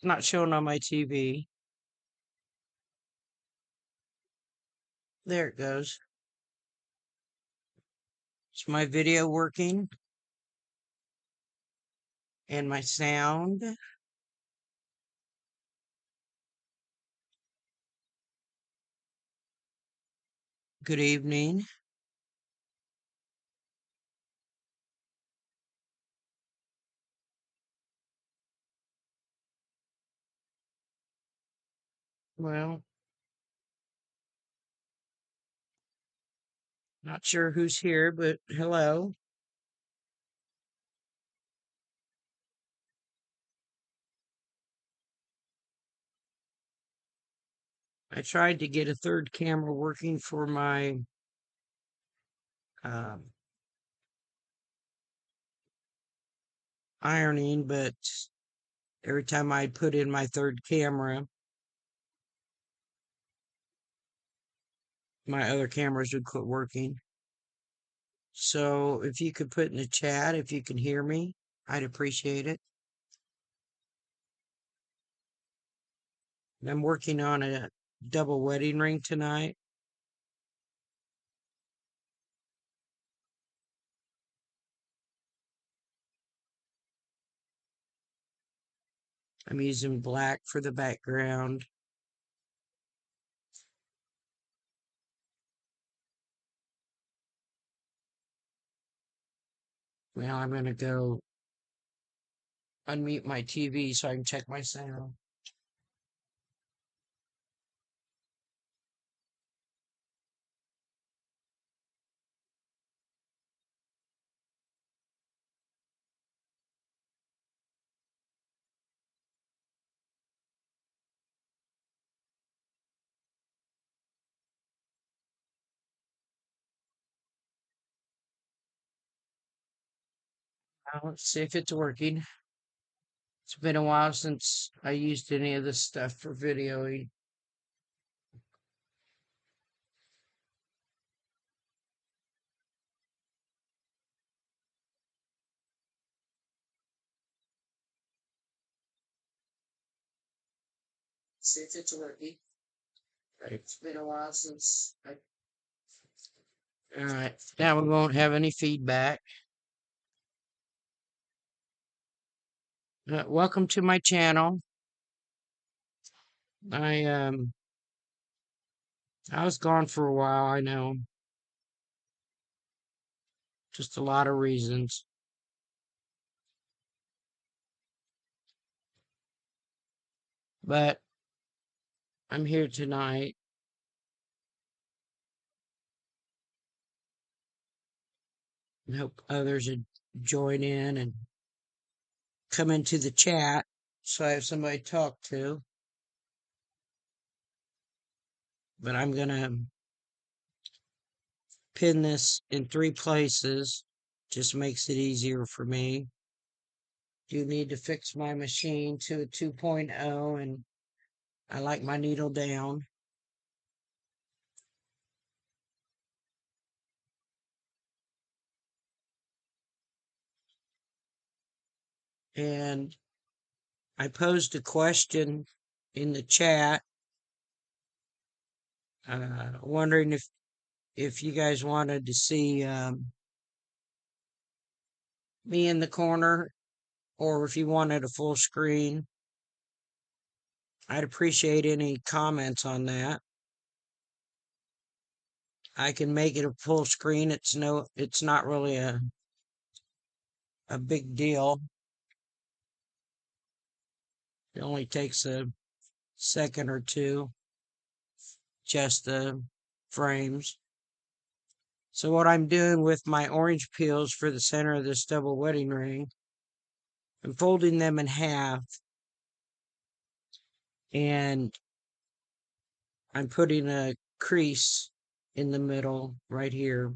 not showing on my TV. There it goes. Is my video working? And my sound? Good evening. Well, not sure who's here, but hello. I tried to get a third camera working for my um, ironing, but every time I put in my third camera, my other cameras would quit working. So if you could put in the chat if you can hear me, I'd appreciate it. I'm working on a double wedding ring tonight. I'm using black for the background. Now I'm going to go unmute my TV so I can check my sound. Now let's see if it's working. It's been a while since I used any of this stuff for videoing. See if it's working. Right. It's been a while since I. All right. Now we won't have any feedback. Welcome to my channel. I I was gone for a while, I know. Just a lot of reasons. But I'm here tonight. I hope others would join in and come into the chat so I have somebody to talk to. But I'm going to pin this in 3 places. Just makes it easier for me. Do need to fix my machine to a 2.0, and I like my needle down. And I posed a question in the chat, wondering if you guys wanted to see me in the corner or if you wanted a full screen. I'd appreciate any comments on that. I can make it a full screen. It's not really a big deal. It only takes a second or two, just the frames. So what I'm doing with my orange peels for the center of this double wedding ring, I'm folding them in half, and I'm putting a crease in the middle right here.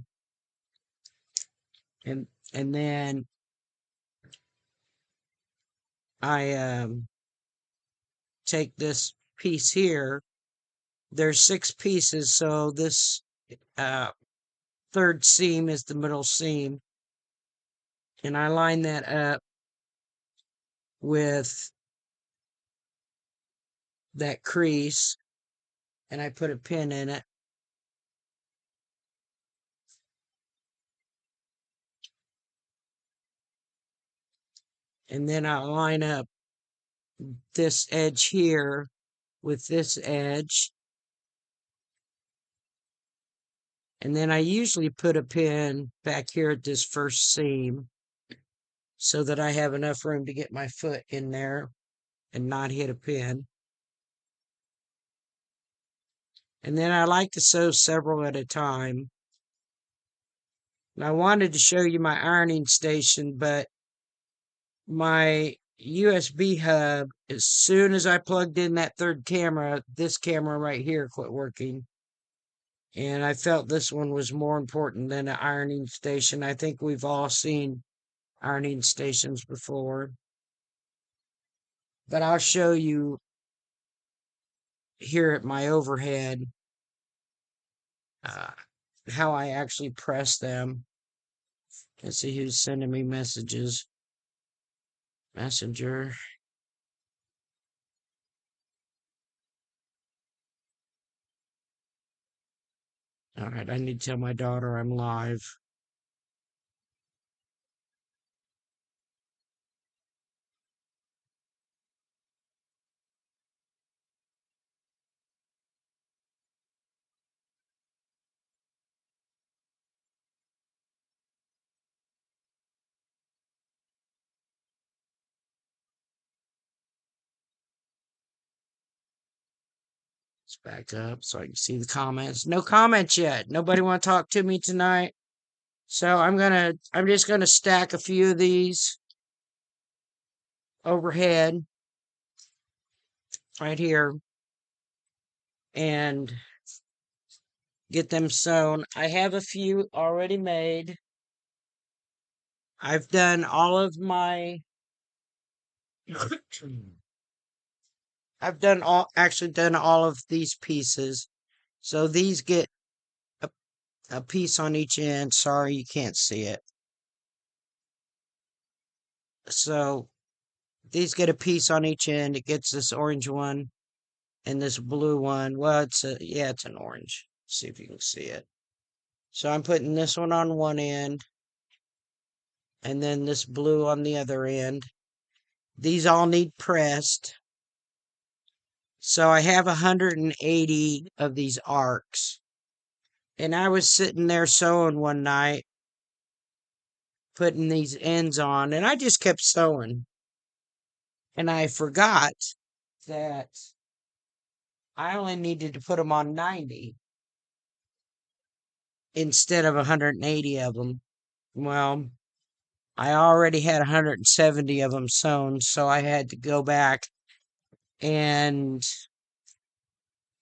And then I take this piece here. There's 6 pieces, so this uh, third seam is the middle seam. And I line that up with that crease and I put a pin in it. And then I line up this edge here with this edge. And then I usually put a pin back here at this first seam so that I have enough room to get my foot in there and not hit a pin. And then I like to sew several at a time. And I wanted to show you my ironing station, but my USB hub, as soon as I plugged in that third camera, this camera right here quit working. And I felt this one was more important than an ironing station. I think we've all seen ironing stations before. But I'll show you here at my overhead uh, how I actually press them. Let's see who's sending me messages. Messenger. All right, I need to tell my daughter I'm live. Let's back up so I can see the comments. No comments yet. Nobody want to talk to me tonight. So I'm just gonna stack a few of these overhead right here and get them sewn. I have a few already made. I've done all of my I've done all actually done all of these pieces. So these get a, a piece on each end. Sorry you can't see it. So these get a piece on each end. It gets this orange one and this blue one. Well, it's an orange. See if you can see it. So I'm putting this one on one end and then this blue on the other end. These all need pressed. So I have 180 of these arcs. And I was sitting there sewing one night, putting these ends on, and I just kept sewing. And I forgot that I only needed to put them on 90 instead of 180 of them. Well, I already had 170 of them sewn, so I had to go back and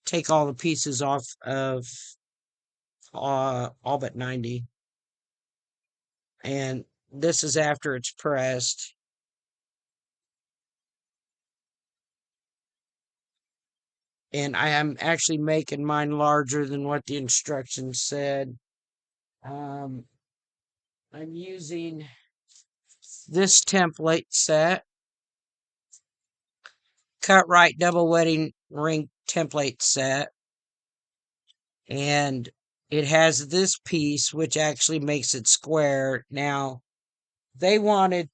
take all the pieces off of all but 90. And this is after it's pressed. And I am actually making mine larger than what the instructions said. Um, I'm using this template set, cut right double wedding ring template set, and it has this piece which actually makes it square. Now, they wanted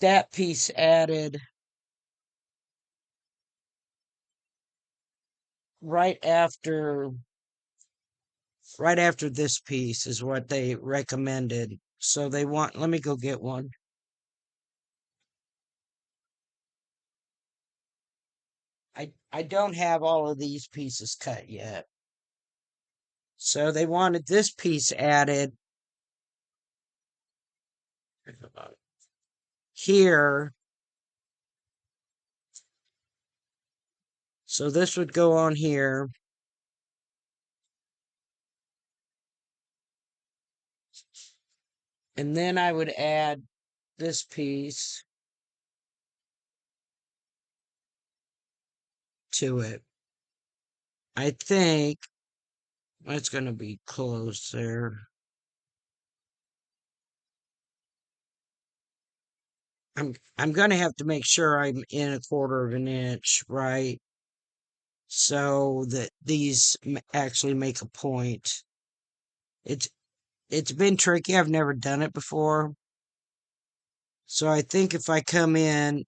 that piece added right after this piece is what they recommended. So they want, let me go get one. I don't have all of these pieces cut yet. So they wanted this piece added here. So this would go on here. And then I would add this piece to it. I think that's going to be close there. I'm going to have to make sure I'm in 1/4 of an inch, right? so that these actually make a point. It's it's been tricky. I've never done it before. So I think if I come in,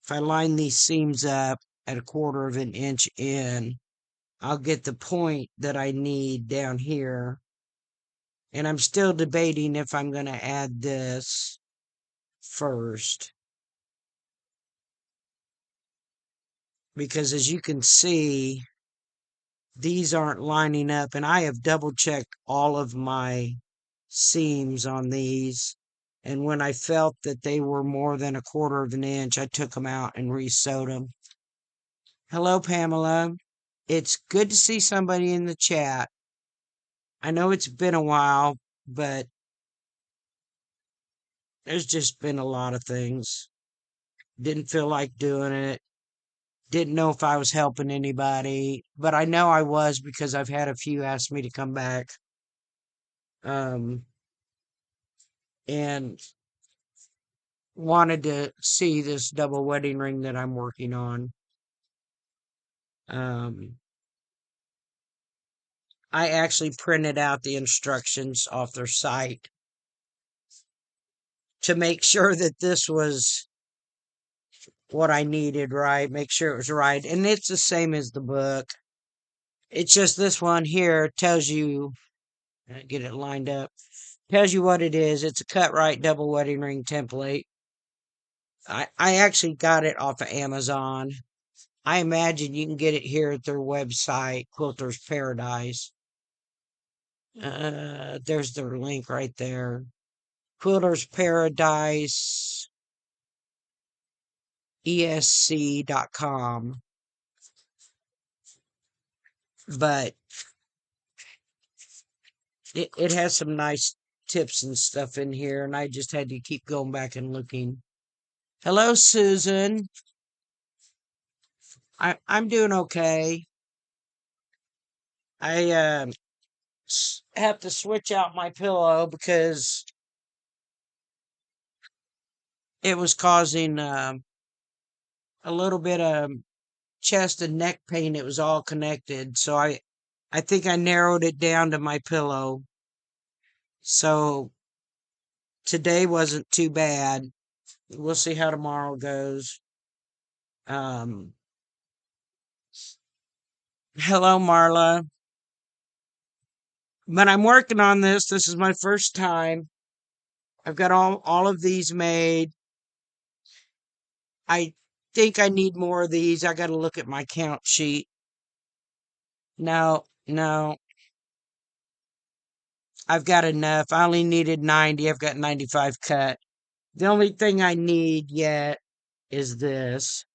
if I line these seams up at a quarter of an inch in, I'll get the point that I need down here. And I'm still debating if I'm going to add this first. Because as you can see, these aren't lining up. And I have double checked all of my seams on these. And when I felt that they were more than a quarter of an inch, I took them out and re-sewed them. Hello, Pamela. It's good to see somebody in the chat. I know it's been a while, but there's just been a lot of things. Didn't feel like doing it. Didn't know if I was helping anybody, but I know I was because I've had a few ask me to come back. And wanted to see this double wedding ring that I'm working on. Um, I actually printed out the instructions off their site to make sure that this was what I needed, right? Make sure it was right. And it's the same as the book. It's just this one here tells you, get it lined up, tells you what it is. It's a cut right double wedding ring template. I actually got it off of Amazon. I imagine you can get it here at their website, Quilter's Paradise. There's their link right there. Quilter's Paradise esc.com. But it has some nice tips and stuff in here, and I just had to keep going back and looking. Hello, Susan. I'm doing okay. I have to switch out my pillow because it was causing a little bit of chest and neck pain. It was all connected, so I think I narrowed it down to my pillow. So today wasn't too bad. We'll see how tomorrow goes. Um, Hello, Marla. But I'm working on this. This is my first time. I've got all of these made. I think I need more of these. I got to look at my count sheet. No, I've got enough. I only needed 90. I've got 95 cut. The only thing I need yet is this.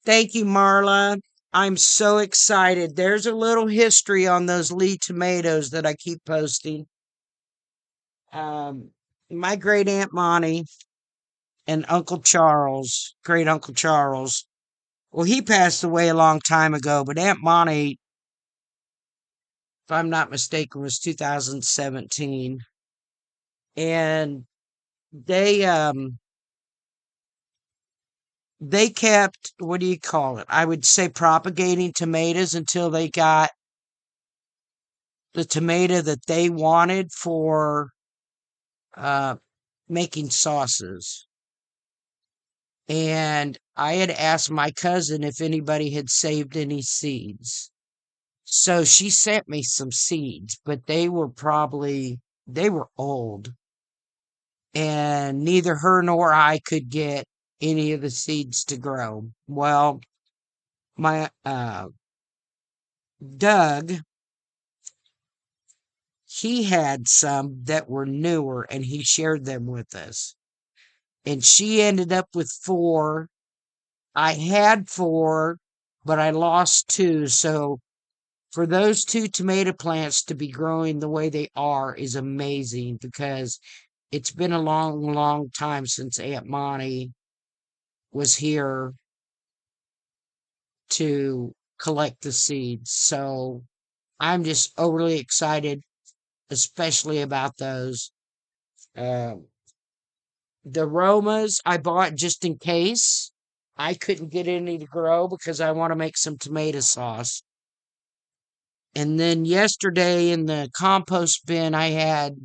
Thank you, Marla. I'm so excited. There's a little history on those Lee tomatoes that I keep posting. Um, my great Aunt Monty and Uncle Charles, great Uncle Charles, well, he passed away a long time ago, but Aunt Monty, if I'm not mistaken, was 2017. And they they kept, what do you call it? I would say propagating tomatoes until they got the tomato that they wanted for uh, making sauces. And I had asked my cousin if anybody had saved any seeds. So she sent me some seeds, but they were old. And neither her nor I could get any of the seeds to grow. Well, my Doug, he had some that were newer and he shared them with us. And she ended up with four. I had four, but I lost two. So for those two tomato plants to be growing the way they are is amazing because it's been a long, long time since Aunt Monty was here to collect the seeds. So I'm just overly excited, especially about those. The Romas I bought just in case. I couldn't get any to grow because I want to make some tomato sauce. And then yesterday in the compost bin, I had,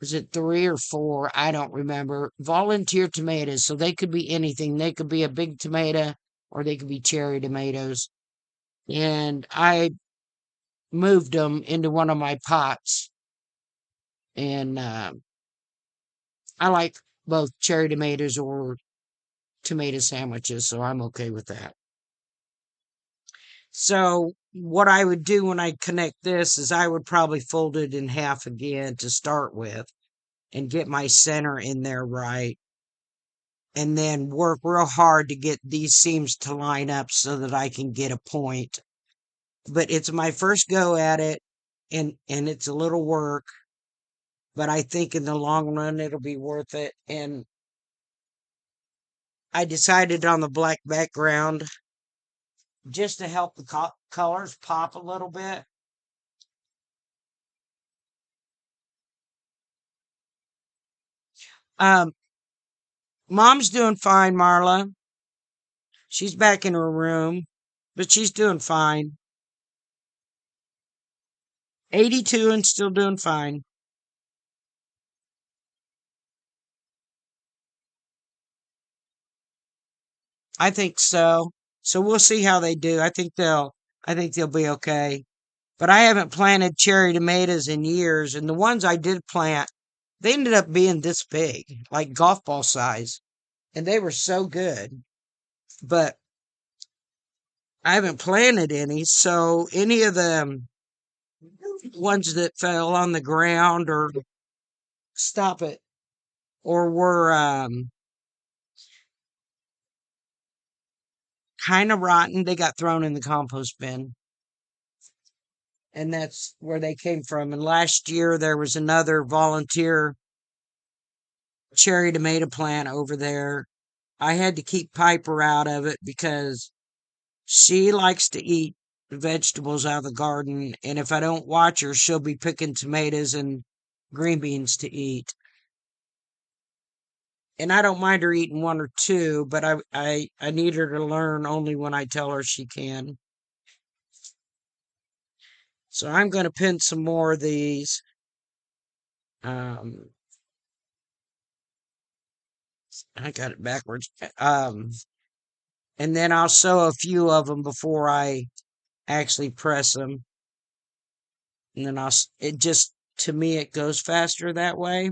was it three or four? I don't remember. Volunteer tomatoes. So they could be anything. They could be a big tomato or they could be cherry tomatoes. And I moved them into one of my pots. And I like both cherry tomatoes or tomato sandwiches. So I'm okay with that. So what I would do when I connect this is I would probably fold it in half again to start with and get my center in there right. And then work real hard to get these seams to line up so that I can get a point. But it's my first go at it and it's a little work, but I think in the long run it'll be worth it. And I decided on the black background just to help the colors pop a little bit. Um, Mom's doing fine, Marla. She's back in her room, but she's doing fine. 82 and still doing fine. I think so. So we'll see how they do. I think they'll be okay. But I haven't planted cherry tomatoes in years, and the ones I did plant, they ended up being this big, like golf ball size, and they were so good. But I haven't planted any, so any of the ones that fell on the ground or stop it or were kind of rotten, they got thrown in the compost bin. And that's where they came from. And last year there was another volunteer cherry tomato plant over there. I had to keep Piper out of it because she likes to eat vegetables out of the garden. And if I don't watch her, she'll be picking tomatoes and green beans to eat. And I don't mind her eating one or two, but I need her to learn only when I tell her she can. So I'm going to pin some more of these. Um, I got it backwards. And then I'll sew a few of them before I actually press them. And then it just, to me, it goes faster that way.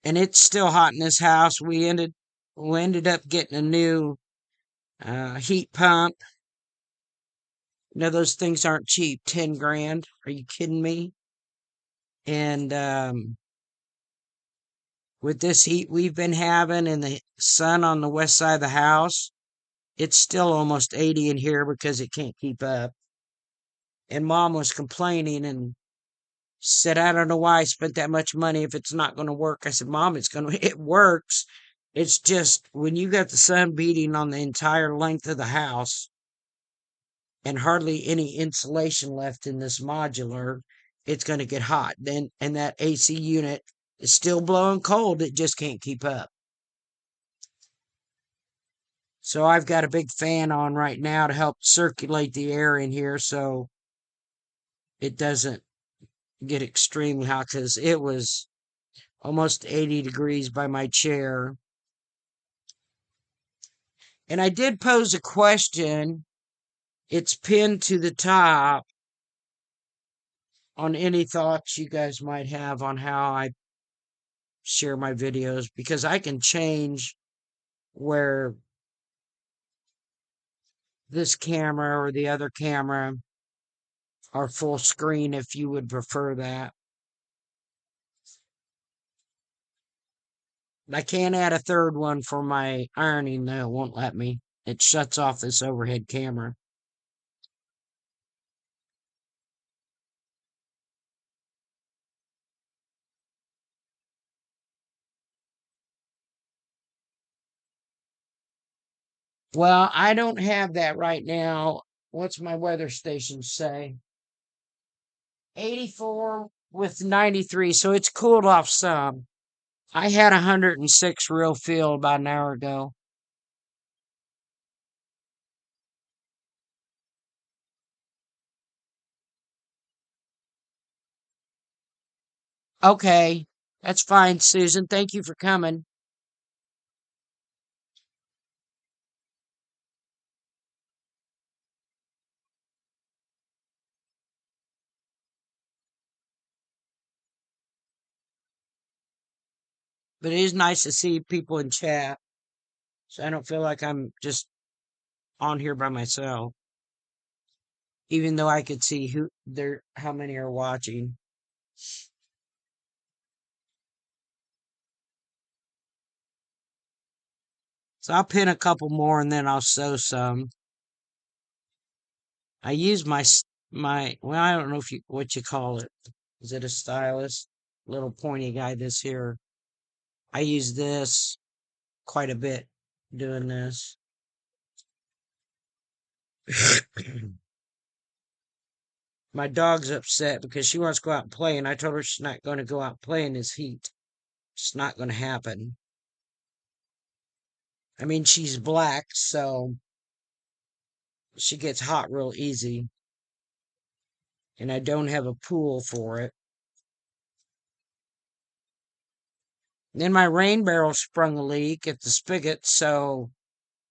And it's still hot in this house. We ended up getting a new heat pump. Those things aren't cheap. 10 grand. Are you kidding me? And with this heat we've been having and the sun on the west side of the house, it's still almost 80 in here because it can't keep up. And Mom was complaining and said, I don't know why I spent that much money if it's not going to work. I said, Mom, it works. It's just when you got the sun beating on the entire length of the house and hardly any insulation left in this modular, it's going to get hot. Then, and that AC unit is still blowing cold. It just can't keep up. So I've got a big fan on right now to help circulate the air in here so it doesn't get extremely hot because it was almost 80 degrees by my chair. And I did pose a question. It's pinned to the top on any thoughts you guys might have on how I share my videos because I can change where this camera or the other camera are full screen if you would prefer that. I can't add a third one for my ironing though, it won't let me. It shuts off this overhead camera. Well, I don't have that right now. What's my weather station say? 84 with 93, so it's cooled off some. I had 106 real feel about an hour ago. Okay, that's fine, Susan. Thank you for coming. But it is nice to see people in chat, so I don't feel like I'm just on here by myself, even though I could see how many are watching. So I'll pin a couple more and then I'll sew some. I use well, I don't know what you call it. Is it a stylus? Little pointy guy. This here. I use this quite a bit doing this. My dog's upset because she wants to go out and play, and I told her she's not going to go out and play in this heat. It's not going to happen. I mean, she's black, so she gets hot real easy, and I don't have a pool for it. Then my rain barrel sprung a leak at the spigot, so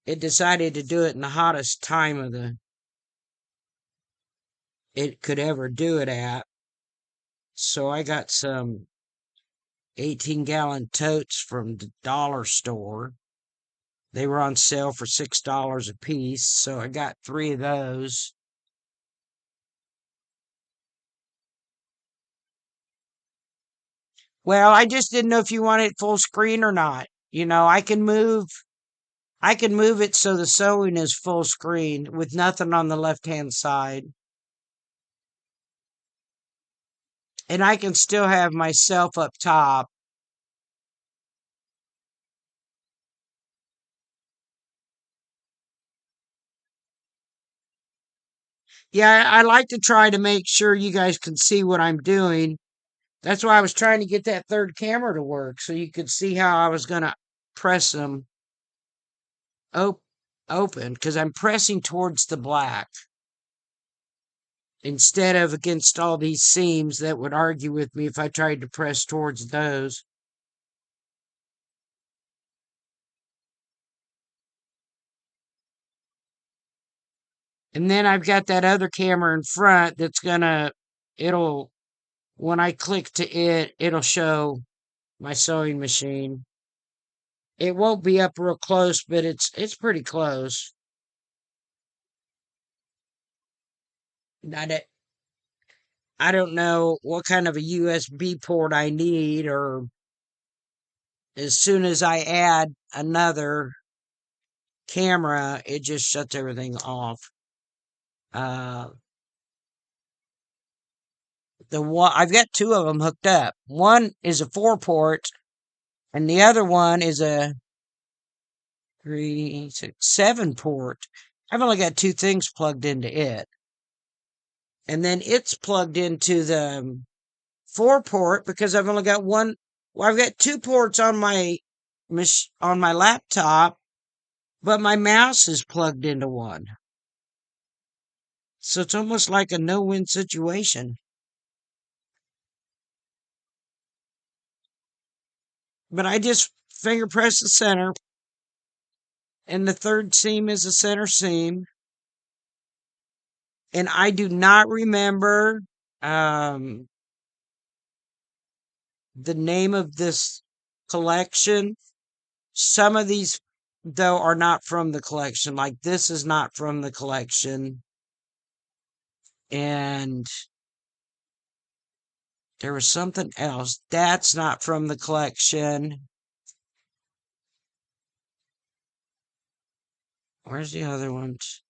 it decided to do it in the hottest time of the it could ever do it at. So I got some 18-gallon totes from the dollar store. They were on sale for $6 a piece, so I got 3 of those. Well, I just didn't know if you wanted full screen or not. I can move it so the sewing is full screen with nothing on the left-hand side. And I can still have myself up top. Yeah, I like to try to make sure you guys can see what I'm doing. That's why I was trying to get that third camera to work so you could see how I was going to press them op- open because I'm pressing towards the black instead of against all these seams that would argue with me if I tried to press towards those. And then I've got that other camera in front that's it'll, when I click to it, it'll show my sewing machine. It won't be up real close, but it's pretty close. Not it. I don't know what kind of a USB port I need, or as soon as I add another camera, it just shuts everything off. Uh, the one I've got 2 of them hooked up. One is a 4 port, and the other one is a 3, 6, 7 port. I've only got 2 things plugged into it, and then it's plugged into the 4 port because I've only got one. Well, I've got 2 ports on my laptop, but my mouse is plugged into one. So it's almost like a no-win situation. But I just finger press the center, and the third seam is the center seam. And I do not remember um, the name of this collection. Some of these, though, are not from the collection. Like this is not from the collection. And there was something else. That's not from the collection. Where's the other ones?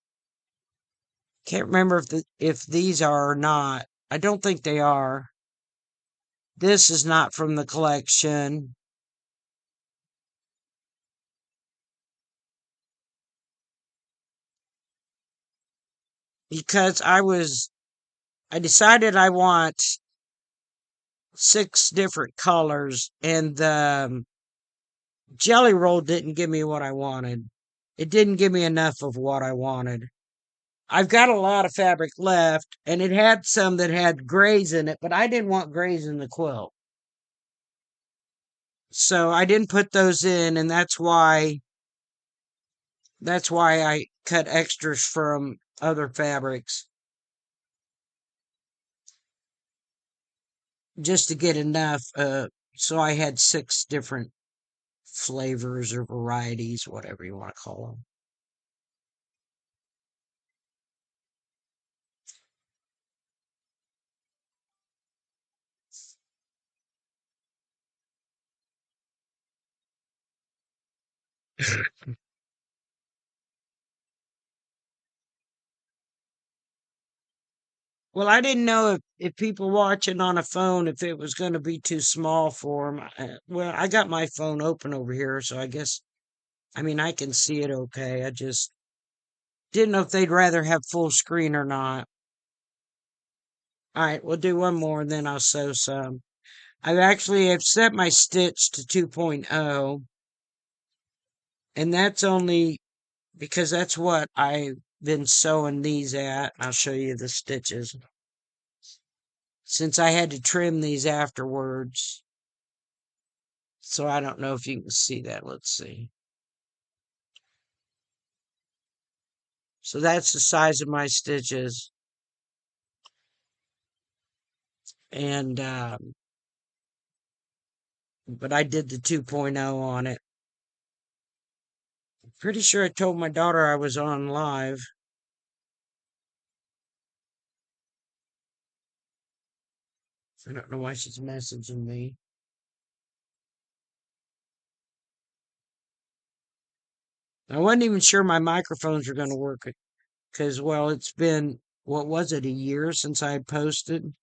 Can't remember if these are or not. I don't think they are. This is not from the collection because I decided I want 6 different colors, and the jelly roll didn't give me what I wanted. It didn't give me enough of what I wanted. I've got a lot of fabric left, and it had some that had grays in it, but I didn't want grays in the quilt. So I didn't put those in, and that's why I cut extras from other fabrics just to get enough. So I had 6 different flavors or varieties, whatever you want to call them. Well, I didn't know if people watching on a phone, if it was going to be too small for them. Well, I got my phone open over here, so I guess, I mean, I can see it okay. I just didn't know if they'd rather have full screen or not. All right, we'll do one more and then I'll sew some. I've set my stitch to 2.0, and that's only because that's what I've been sewing these at. I'll show you the stitches. Since I had to trim these afterwards, so I don't know if you can see that. Let's see. So that's the size of my stitches. And, but I did the 2.0 on it. Pretty sure I told my daughter I was on live. I don't know why she's messaging me. I wasn't even sure my microphones were going to work because, well, it's been, what was it, a year since I posted?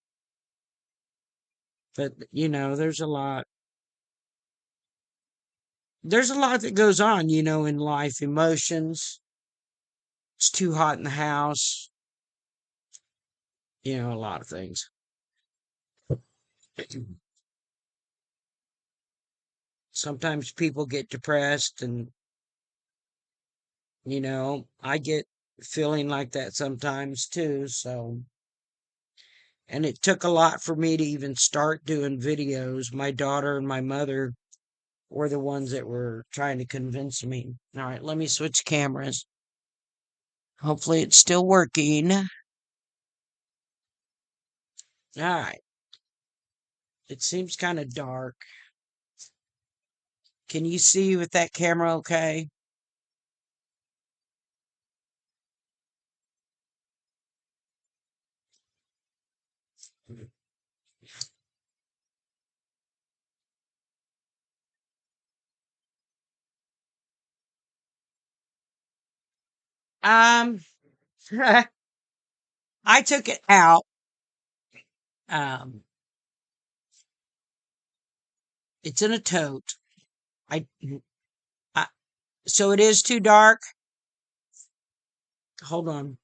But, there's a lot. There's a lot that goes on, in life. Emotions. It's too hot in the house. A lot of things. Sometimes people get depressed, and, I get feeling like that sometimes too. So, and it took a lot for me to even start doing videos. My daughter and my mother were the ones that were trying to convince me. All right, let me switch cameras. Hopefully it's still working. All right. It seems kind of dark. Can you see with that camera okay? Um, I took it out. Um, it's in a tote. I, I so it is too dark. Hold on.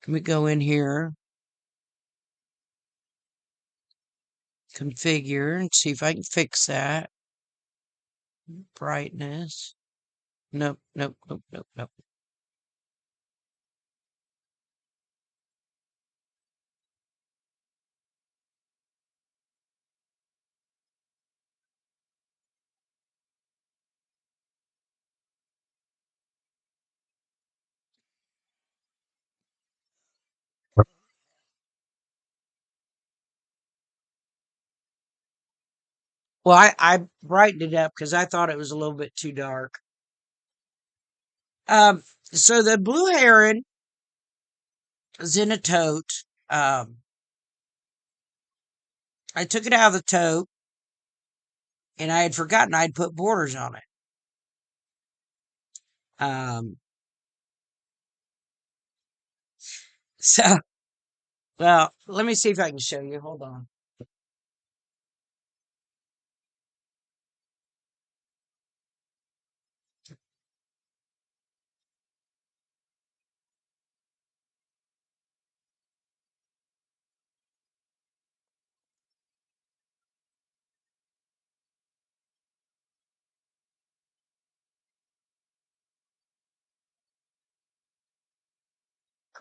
Can we go in here, configure, and see if I can fix that? Brightness. Nope, nope, nope, nope, nope. Well, I brightened it up because I thought it was a little bit too dark. So the blue heron is in a tote. I took it out of the tote, and I had forgotten I'd put borders on it. Um, so, well, let me see if I can show you. Hold on.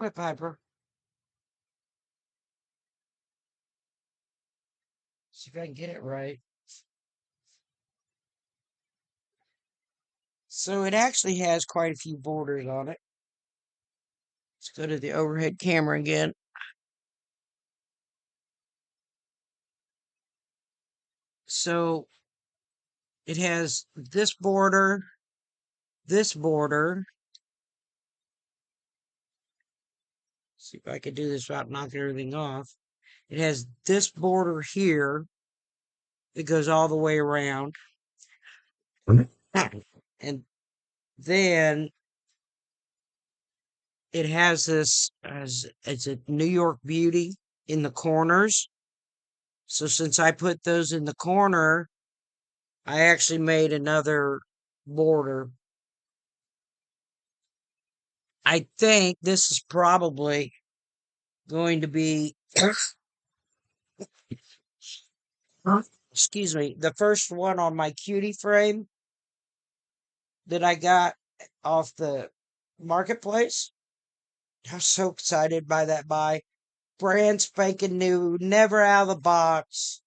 Quit, Piper. See if I can get it right. So it actually has quite a few borders on it. Let's go to the overhead camera again. So it has this border, this border. See if I can do this without knocking everything off. It has this border here that goes all the way around. And then it has this as it's a New York Beauty in the corners. So since I put those in the corner, I actually made another border. I think this is probably going to be, excuse me, the first one on my cutie frame that I got off the marketplace. I was so excited by that buy. Brand spanking new, never out of the box.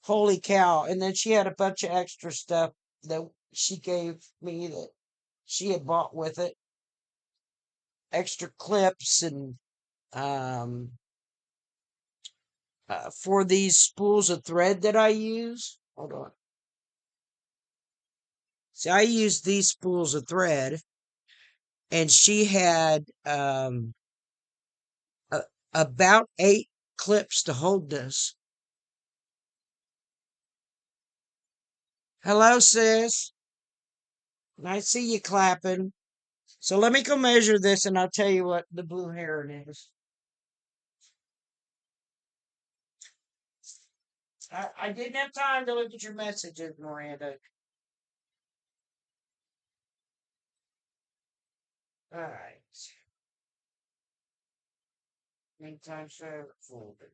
Holy cow. And then she had a bunch of extra stuff that she gave me that she had bought with it. Extra clips and um for these spools of thread that I use. Hold on. See, I use these spools of thread, and she had a, about 8 clips to hold this. Hello, sis. I see you clapping. So let me go measure this, and I'll tell you what the blue heron is. I didn't have time to look at your messages, Miranda. All right. Meantime, favorite folder.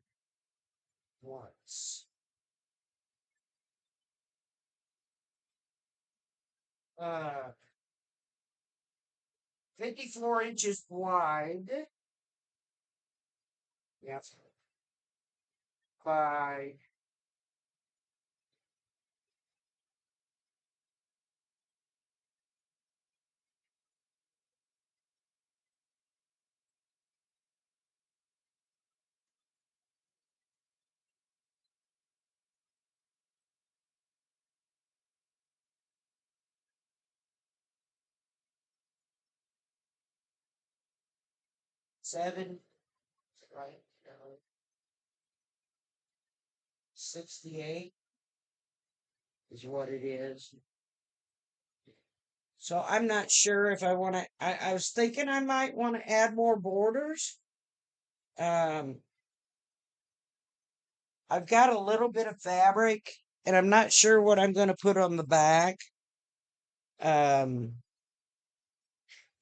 Once. Uh, 54 inches wide. Yep. By 7, right? 68 is what it is. So I'm not sure if I want to. I was thinking I might want to add more borders. Um, I've got a little bit of fabric, and I'm not sure what I'm going to put on the back. Um,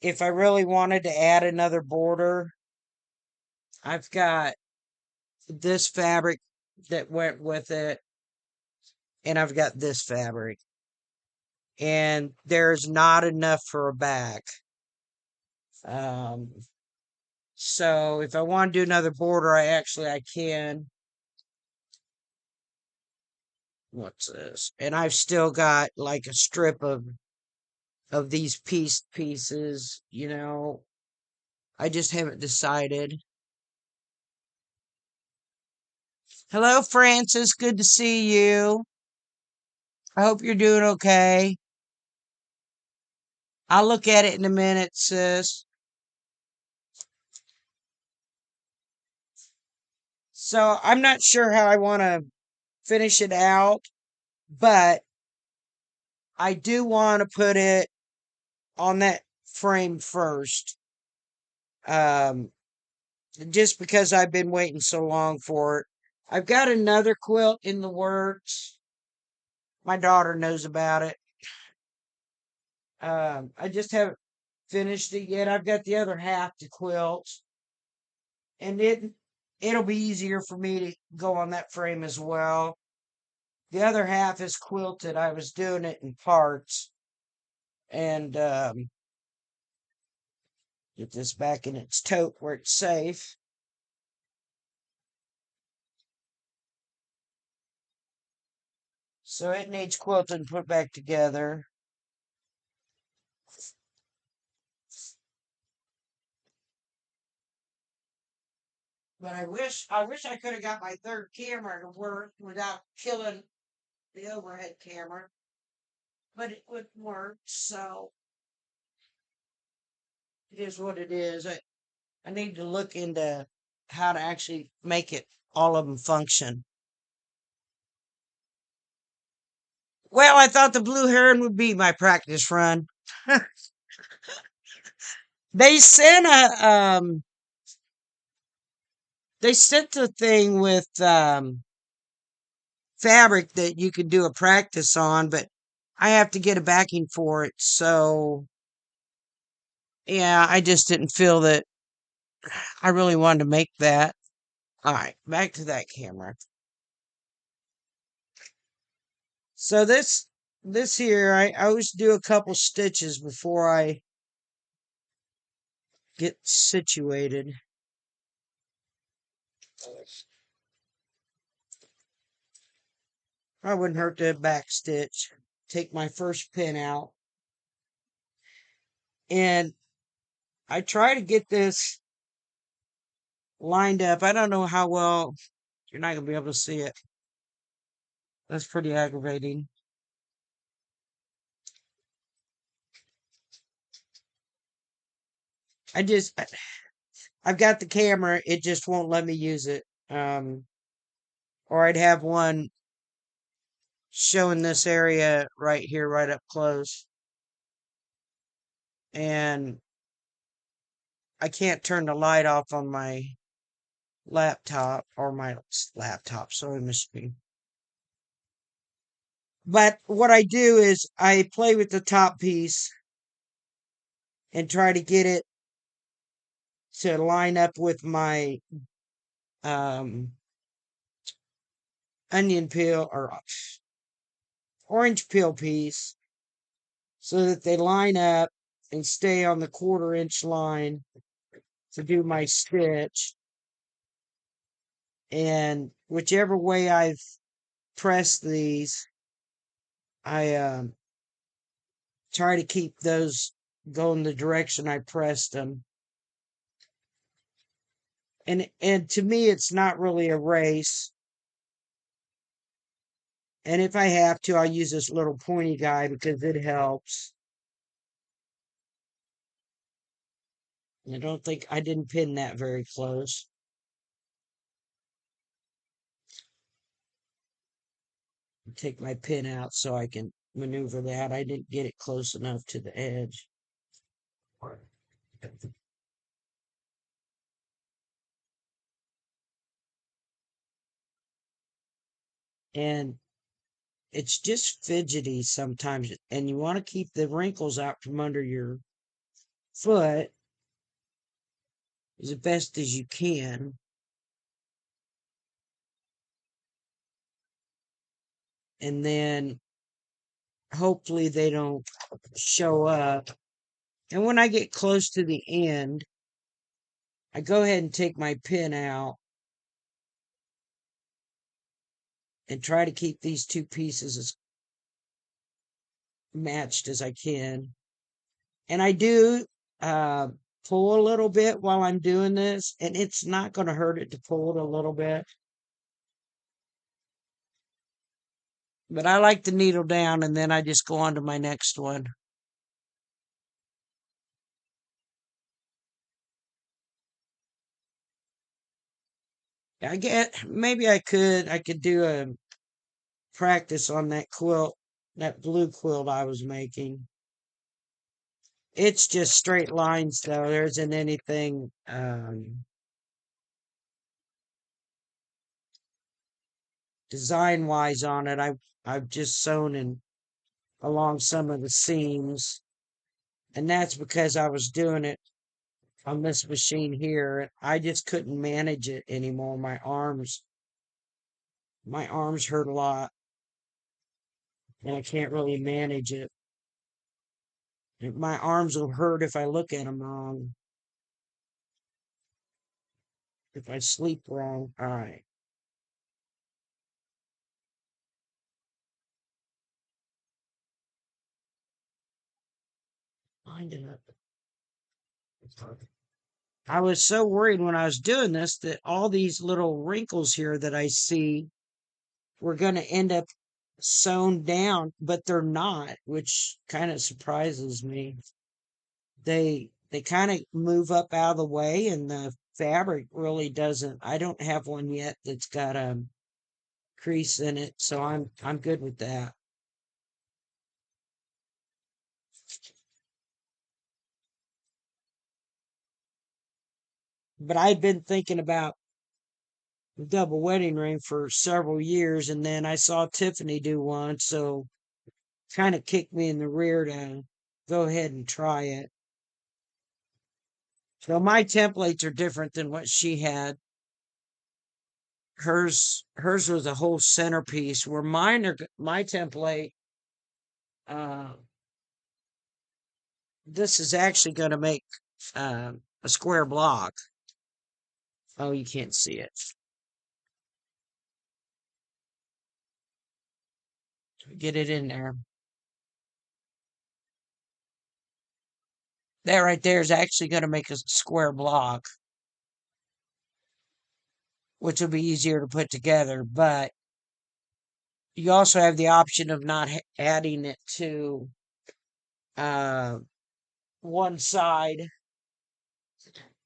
if I really wanted to add another border, I've got this fabric that went with it, and I've got this fabric, and there's not enough for a back. Um, so if I want to do another border, I can. What's this? And I've still got like a strip of these pieces, I just haven't decided. Hello, Francis. Good to see you. I hope you're doing okay. I'll look at it in a minute, sis. So I'm not sure how I want to finish it out, but I do want to put it on that frame first. Um, just because I've been waiting so long for it. I've got another quilt in the works. My daughter knows about it. I just haven't finished it yet. I've got the other half to quilt, and it'll be easier for me to go on that frame as well. The other half is quilted. I was doing it in parts, and Get this back in its tote where it's safe. So it needs quilting put back together. But I wish I could have got my third camera to work without killing the overhead camera. But it wouldn't work, so it is what it is. I need to look into how to actually make it all of them function. Well, I thought the blue heron would be my practice run. They sent they sent a thing with fabric that you could do a practice on, but I have to get a backing for it. So yeah, I just didn't feel that I really wanted to make that. All right, back to that camera. So this here, I always do a couple stitches before I get situated. I wouldn't hurt to back stitch. Take my first pin out, and I try to get this lined up. I don't know how well you're not gonna be able to see it. That's pretty aggravating. I just I've got the camera, it just won't let me use it. Or I'd have one showing this area right here, right up close. And I can't turn the light off on my laptop or my laptop, sorry, Miss me. But what I do is I play with the top piece and try to get it to line up with my um, onion peel or orange peel piece so that they line up and stay on the 1/4 inch line to do my stitch. And whichever way I've pressed these, I try to keep those going the direction I pressed them. And to me, it's not really a race. And if I have to, I'll use this little pointy guy because it helps. I don't think I didn't pin that very close. Take my pin out so I can maneuver that. I didn't get it close enough to the edge. And it's just fidgety sometimes. And you want to keep the wrinkles out from under your foot as best as you can. And then hopefully they don't show up. And when I get close to the end, I go ahead and take my pin out and try to keep these two pieces as matched as I can. And I do uh, pull a little bit while I'm doing this, and it's not going to hurt it to pull it a little bit. But I like to needle down and then I just go on to my next one. I get maybe I could do a practice on that quilt, that blue quilt I was making. It's just straight lines though. There isn't anything design wise on it. I've just sewn in along some of the seams, and that's because I was doing it on this machine here, and I just couldn't manage it anymore. My arms hurt a lot, and I can't really manage it. My arms will hurt if I look at them wrong. if I sleep wrong. All right. Wind it up. I was so worried when I was doing this that all these little wrinkles here that I see were going to end up sewn down, but they're not, which kind of surprises me. They kind of move up out of the way, and the fabric really doesn't. I don't have one yet that's got a crease in it, so I'm good with that. But I'd been thinking about the double wedding ring for several years, and then I saw Tiffany do one, so kind of kicked me in the rear to go ahead and try it. So my templates are different than what she had. Hers was a whole centerpiece, where my template. Uh, this is actually going to make a square block. Oh, you can't see it. Get it in there. That right there is actually going to make a square block, which will be easier to put together. But you also have the option of not adding it to uh, one side,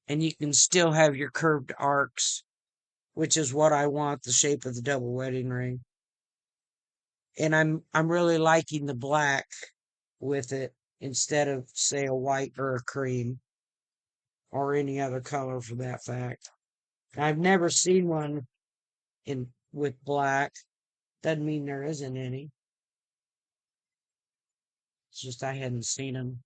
and you can still have your curved arcs, which is what I want, the shape of the double wedding ring. And I'm really liking the black with it instead of, say, a white or a cream or any other color for that fact. I've never seen one in with black. Doesn't mean there isn't any. It's just I hadn't seen them.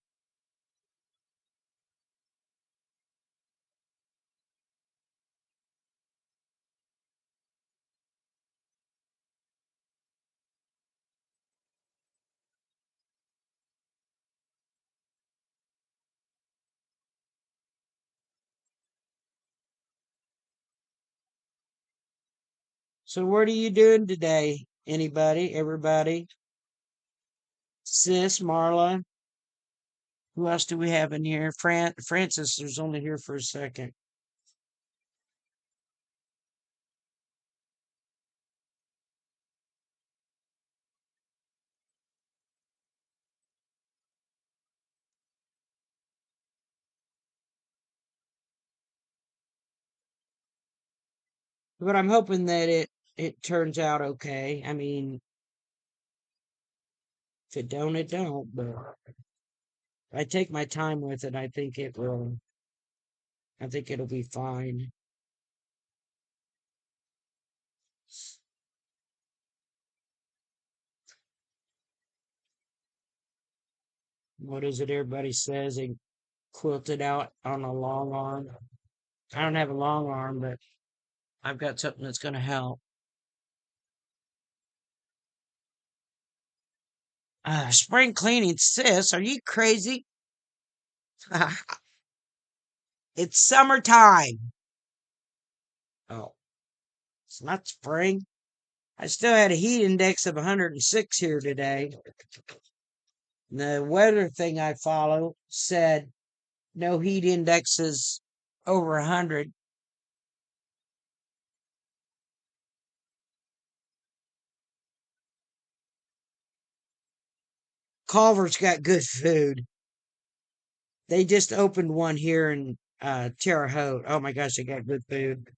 So what are you doing today? Anybody? Everybody? Sis, Marla? Who else do we have in here? Francis is only here for a second. But I'm hoping that it turns out okay. I mean, if it don't, it don't. But if I take my time with it, I think it will. I think it'll be fine. What is it everybody says? They quilt it out on a long arm. I don't have a long arm, but I've got something that's going to help. Spring cleaning, sis. Are you crazy? It's summertime. Oh, it's not spring. I still had a heat index of 106 here today. The weather thing I follow said no heat indexes over 100. Culver's got good food. They just opened one here in Terre Haute. Oh my gosh, they got good food.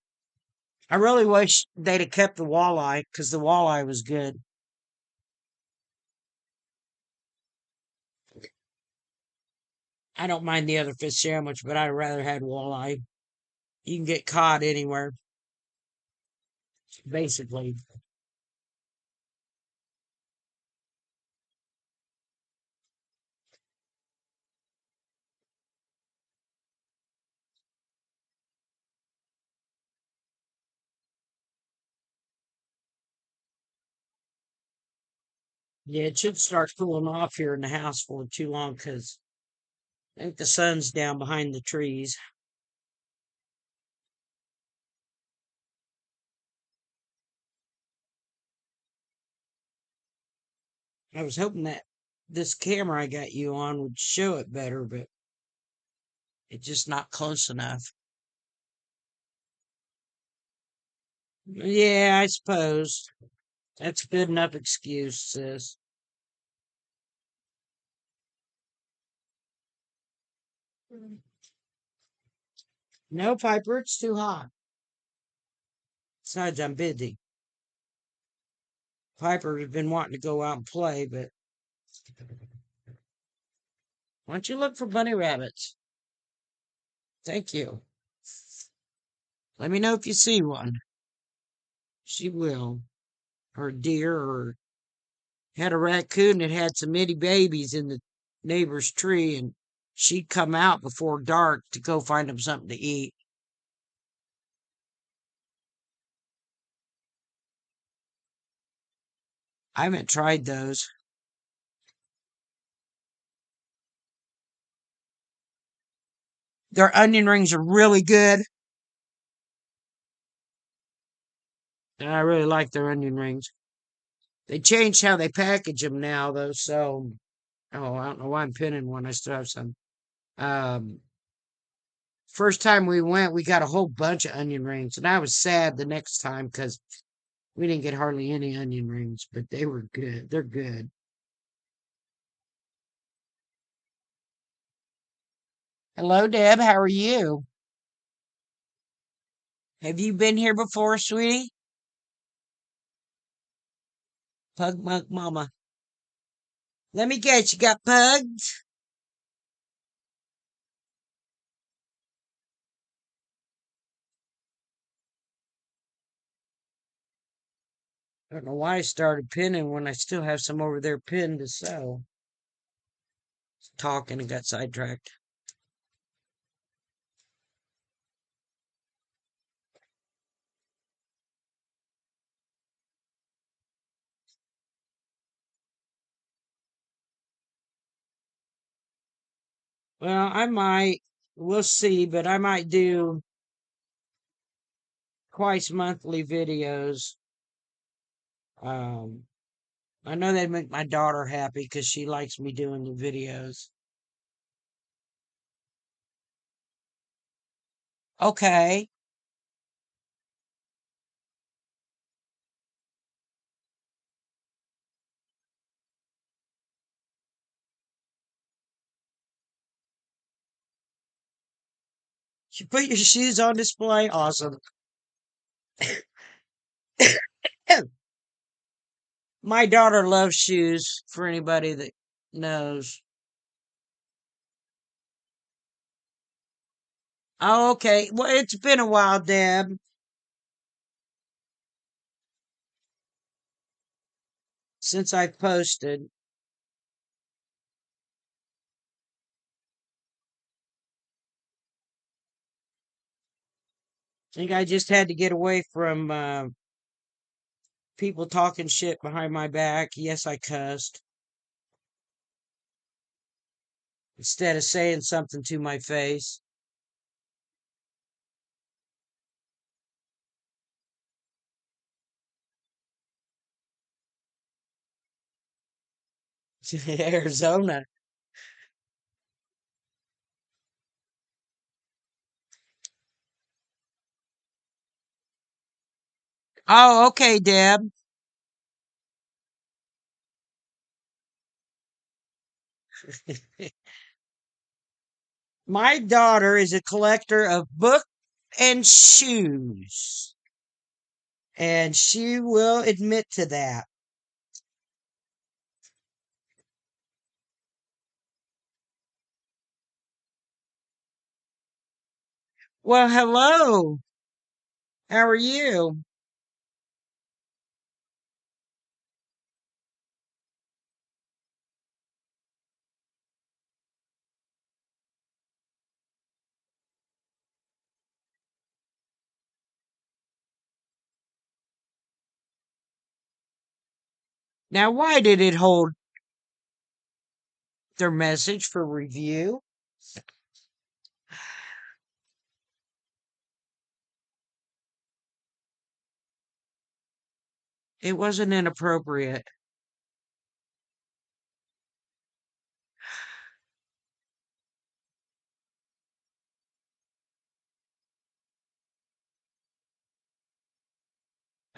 I really wish they'd have kept the walleye because the walleye was good. I don't mind the other fish sandwich, but I'd rather had walleye. You can get cod anywhere, basically. Yeah, it should start cooling off here in the house for too long because I think the sun's down behind the trees. I was hoping that this camera I got you on would show it better, but it's just not close enough. Yeah, I suppose. That's a good enough excuse, sis. No, Piper, it's too hot. Besides, I'm busy. Piper has been wanting to go out and play, but why don't you look for bunny rabbits? Thank you. Let me know if you see one. She will. Or deer, or had a raccoon that had some itty babies in the neighbor's tree, and she'd come out before dark to go find them something to eat. I haven't tried those. Their onion rings are really good. And I really like their onion rings. They changed how they package them now, though. So, oh, I don't know why I'm pinning one. I still have some. Um, First time we went, we got a whole bunch of onion rings, and I was sad the next time because we didn't get hardly any onion rings, but they were good. They're good. Hello, Deb. How are you? Have you been here before, sweetie? Pug Mug Mama. Let me guess, you got pugs? I don't know why I started pinning when I still have some over there pinned to sew. Talking and got sidetracked. Well, I might. We'll see, but I might do twice monthly videos. Um, I know they make my daughter happy because she likes me doing the videos. Okay. You put your shoes on display? Awesome. My daughter loves shoes for anybody that knows. Oh, okay. Well, it's been a while, Deb, since I've posted. I think I just had to get away from people talking shit behind my back. Yes, I cussed. Instead of saying something to my face. Arizona. Oh, okay, Deb. My daughter is a collector of books and shoes, and she will admit to that. Well, hello. How are you? Now, why did it hold their message for review? It wasn't inappropriate.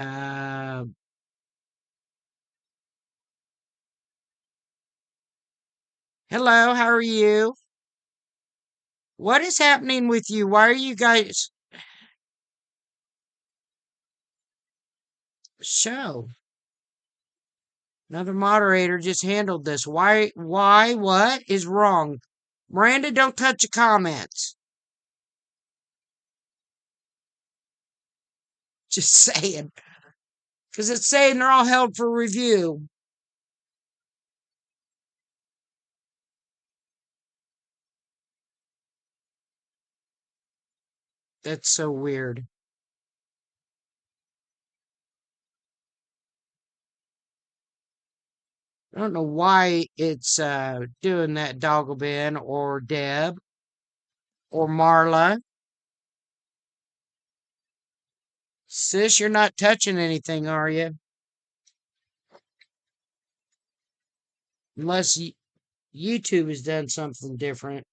Uh, Hello, how are you? What is happening with you? Why are you guys show? Another moderator just handled this. What is wrong? Miranda, don't touch the comments. Just saying. Because it's saying they're all held for review. That's so weird. I don't know why it's doing that, Dogglebin or Deb or Marla. Sis, you're not touching anything, are you? Unless YouTube has done something different.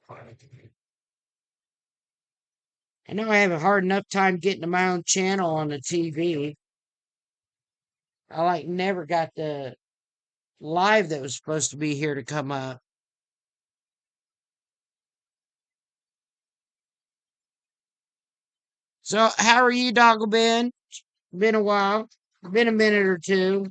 I know I have a hard enough time getting to my own channel on the TV. I like never got the live that was supposed to be here to come up. So, how are you, Dogglebin? Been a while. Been a minute or two.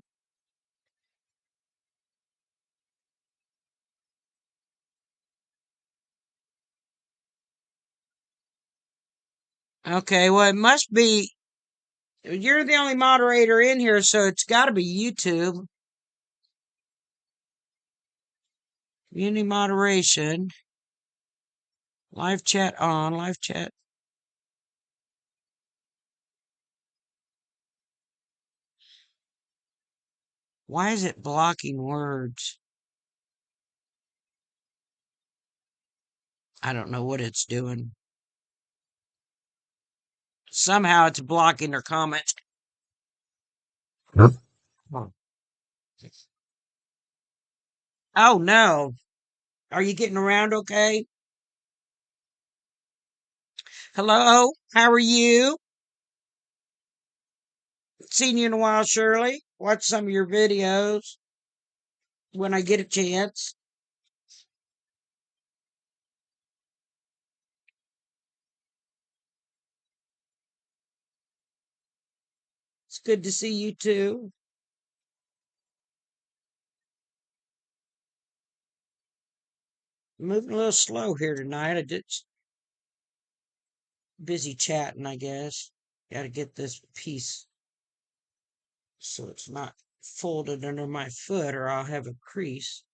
Okay, well, it must be. You're the only moderator in here, so it's got to be YouTube. Community moderation. Live chat on. Live chat. Why is it blocking words? I don't know what it's doing. Somehow it's blocking their comments. Oh no. Are you getting around okay? Hello? How are you? Seen you in a while, Shirley. Watch some of your videos when I get a chance. It's good to see you too. Moving a little slow here tonight. I did busy chatting, I guess. Got to get this piece so it's not folded under my foot or I'll have a crease.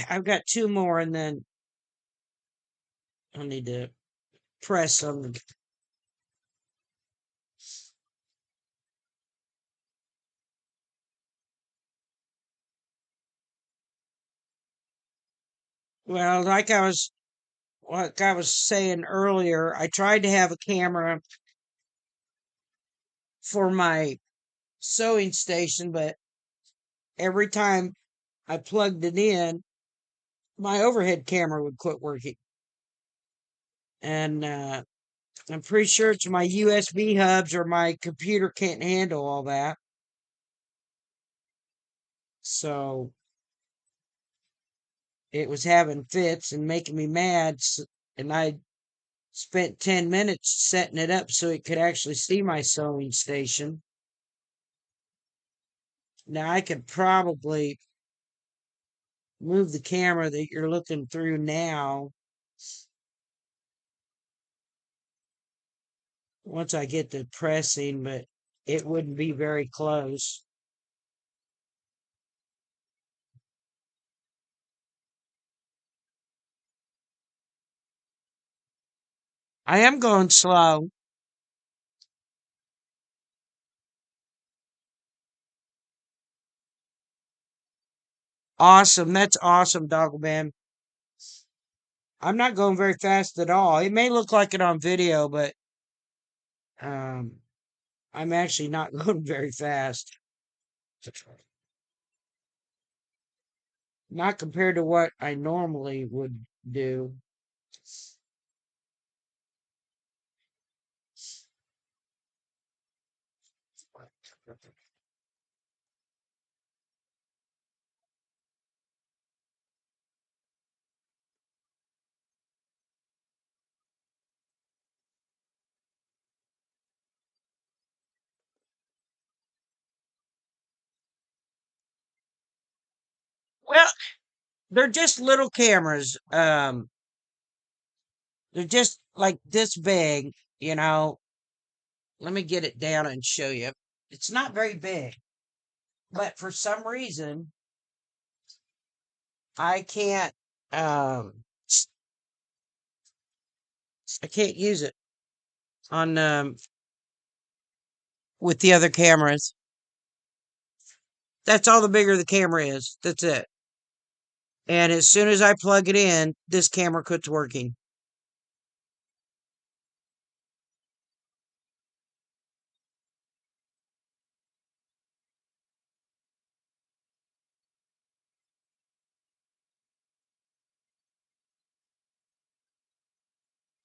I've got two more and then I'll need to press them. Well, like I was saying earlier, I tried to have a camera for my sewing station, but every time I plugged it in, my overhead camera would quit working. And I'm pretty sure it's my USB hubs or my computer can't handle all that. So it was having fits and making me mad. And I spent 10 minutes setting it up so it could actually see my sewing station. Now I could probably move the camera that you're looking through now once I get to pressing, but it wouldn't be very close. I am going slow. Awesome. That's awesome, Dogman. I'm not going very fast at all. It may look like it on video, but um, I'm actually not going very fast. not compared to what I normally would do. Well, they're just little cameras. They're just like this big, you know. Let me get it down and show you. It's not very big, but for some reason I can't um I can't use it on with the other cameras. That's all the bigger the camera is. That's it. And as soon as I plug it in, this camera quits working.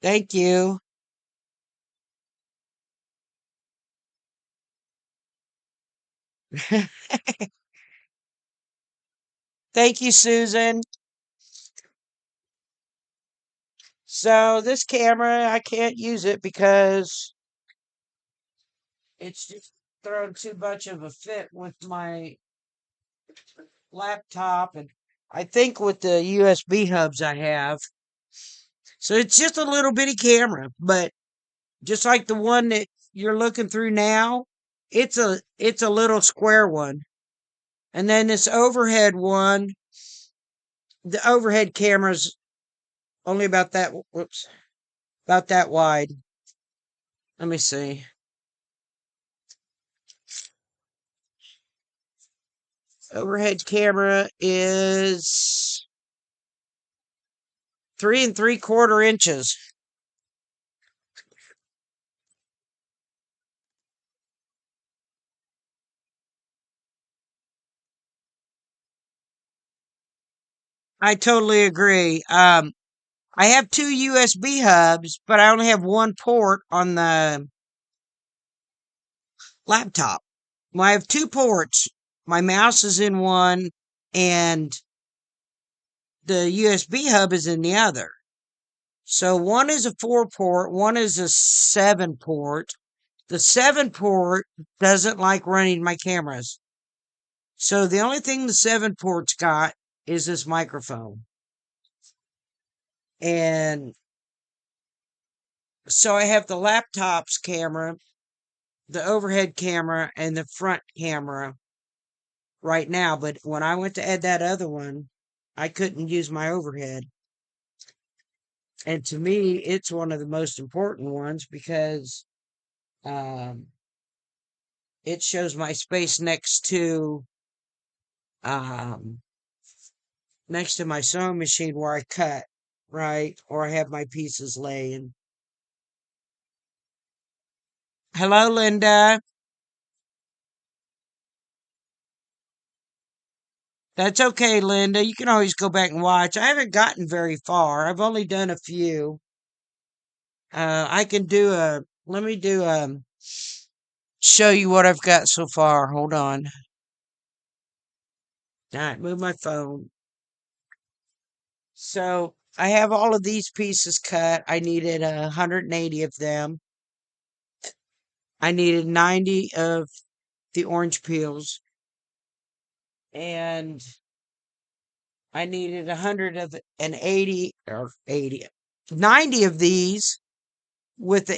Thank you. Thank you, Susan. So this camera, I can't use it because it's just throwing too much of a fit with my laptop and I think with the USB hubs I have. So it's just a little bitty camera, but just like the one that you're looking through now, it's a little square one. And then this overhead one, the overhead camera's only about that whoops, about that wide. Let me see. Overhead camera is 3 3/4 inches. I totally agree. I have two USB hubs, but I only have one port on the laptop. Well, I have two ports. My mouse is in one, and the USB hub is in the other. So one is a 4 port, one is a 7 port. The 7 port doesn't like running my cameras. So the only thing the 7 port's got is this microphone. And so I have the laptop's camera, the overhead camera, and the front camera right now. But when I went to add that other one, I couldn't use my overhead. And to me, it's one of the most important ones because um, it shows my space um, next to my sewing machine where I cut, right, or I have my pieces laying. Hello, Linda. That's okay, Linda. You can always go back and watch. I haven't gotten very far. I've only done a few. I can do a. Let me do show you what I've got so far. Hold on. All right, move my phone. So I have all of these pieces cut. I needed 180 of them. I needed 90 of the orange peels, and I needed 180 or 80, 90 of these with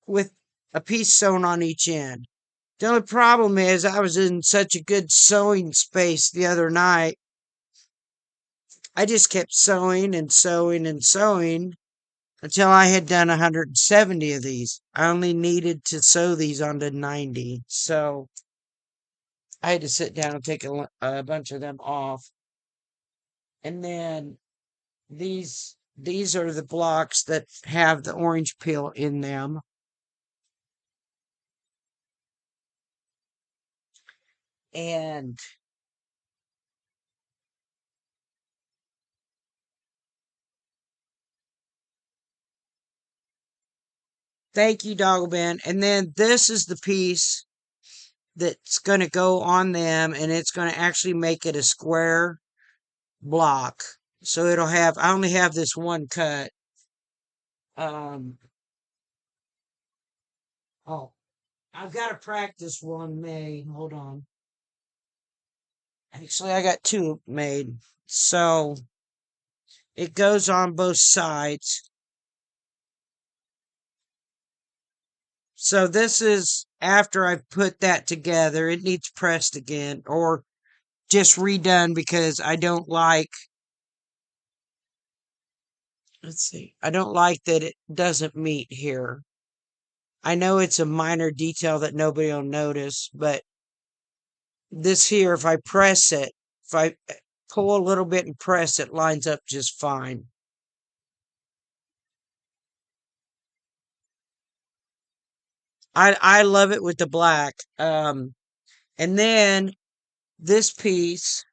with a piece sewn on each end. The only problem is I was in such a good sewing space the other night. I just kept sewing and sewing and sewing until I had done 170 of these. I only needed to sew these onto 90. So I had to sit down and take a bunch of them off. And then these are the blocks that have the orange peel in them. And Thank you, Dogglebin. And then this is the piece that's going to go on them, and it's going to actually make it a square block. So it'll have, I only have this one cut. Um, oh, I've got to practice one made. Hold on. Actually, I got two made. So it goes on both sides. So this is after I've put that together. It needs pressed again or just redone because I don't like, let's see, I don't like that it doesn't meet here. I know it's a minor detail that nobody will notice, but this here, if I press it, if I pull a little bit and press it, lines up just fine. I love it with the black. And then this piece,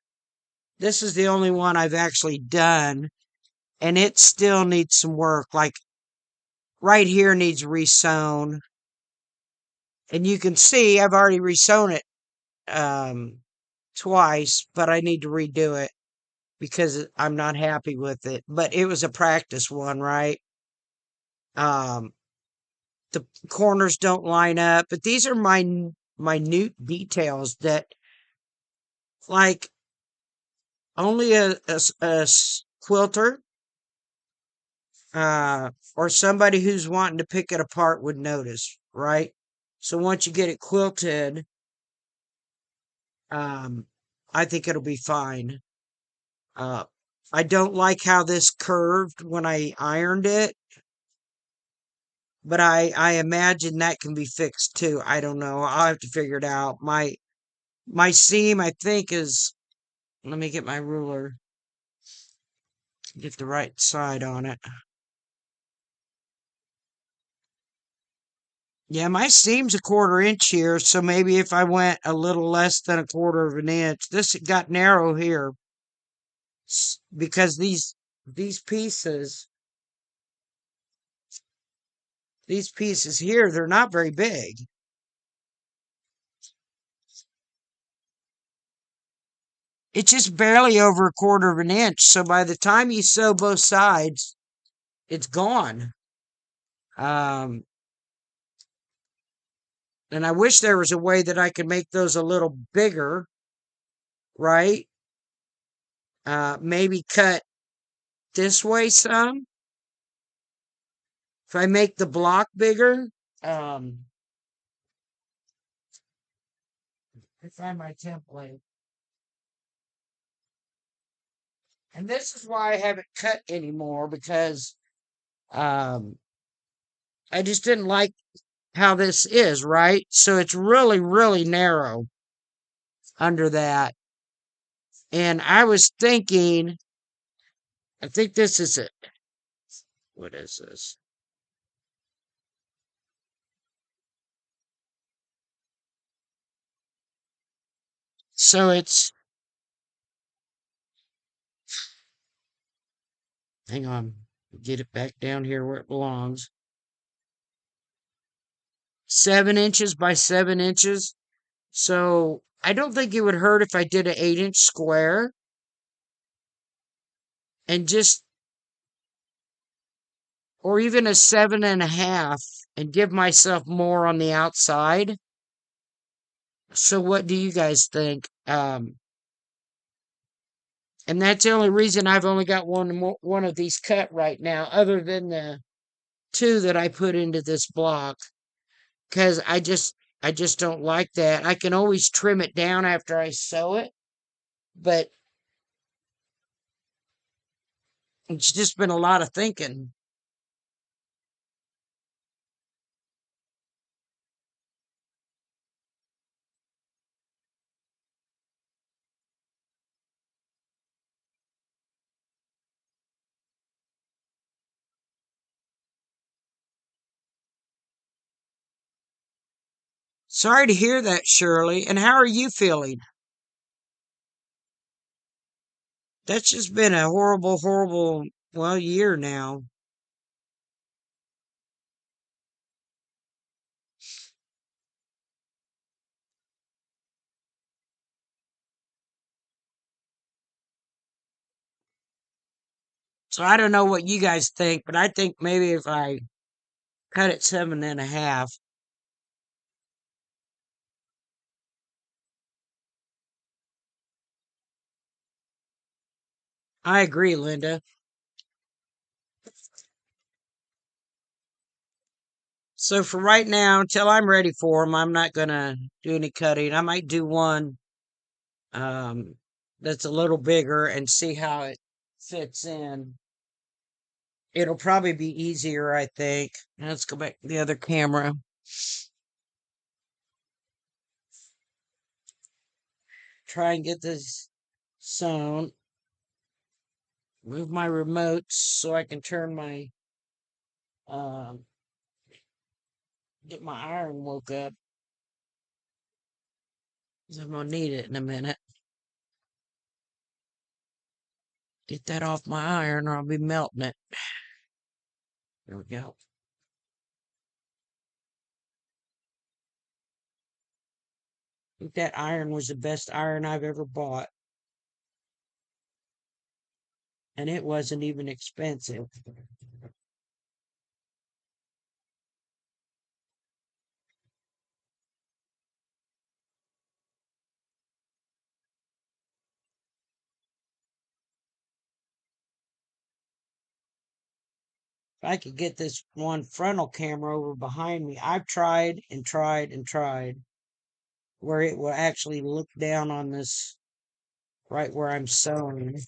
this is the only one I've actually done, and it still needs some work. Like right here needs resewn, and you can see I've already resewn it twice, but I need to redo it because I'm not happy with it. But it was a practice one, right? Um, the corners don't line up, but these are my minute details that, like, only a quilter or somebody who's wanting to pick it apart would notice, right? So once you get it quilted, um, I think it'll be fine. Uh, I don't like how this curved when I ironed it, but I imagine that can be fixed too. I don't know. I'll have to figure it out. My seam, I think, is, let me get my ruler, get the right side on it. Yeah, my seam's a 1/4 inch here, so maybe if I went a little less than a 1/4 of an inch, this got narrow here because these pieces, these pieces here, they're not very big. It's just barely over a 1/4 of an inch. So by the time you sew both sides, it's gone. Um, and I wish there was a way that I could make those a little bigger, right? Maybe cut this way some. If I make the block bigger, um, I find my template. And this is why I haven't cut anymore because um, I just didn't like how this is, right? So it's really, really narrow under that. And I was thinking, I think this is it. What is this? So it's, hang on, get it back down here where it belongs. 7 inches by 7 inches. So I don't think it would hurt if I did an 8 inch square and just, or even a 7.5 and give myself more on the outside. So what do you guys think? And that's the only reason I've only got one of these cut right now, other than the two that I put into this block, because I just don't like that. I can always trim it down after I sew it, but it's just been a lot of thinking. Sorry to hear that, Shirley. And how are you feeling? That's just been a horrible, horrible, well, year now. So I don't know what you guys think, but I think maybe if I cut it 7.5. I agree, Linda. So for right now, until I'm ready for them, I'm not gonna do any cutting. I might do one um, that's a little bigger and see how it fits in. It'll probably be easier, I think. Let's go back to the other camera. Try and get this sewn. Move my remotes so I can turn my um, get my iron woke up. 'Cause I'm gonna need it in a minute. Get that off my iron or I'll be melting it. There we go. I think that iron was the best iron I've ever bought. And it wasn't even expensive. If I could get this one frontal camera over behind me, I've tried and tried and tried where it will actually look down on this right where I'm sewing.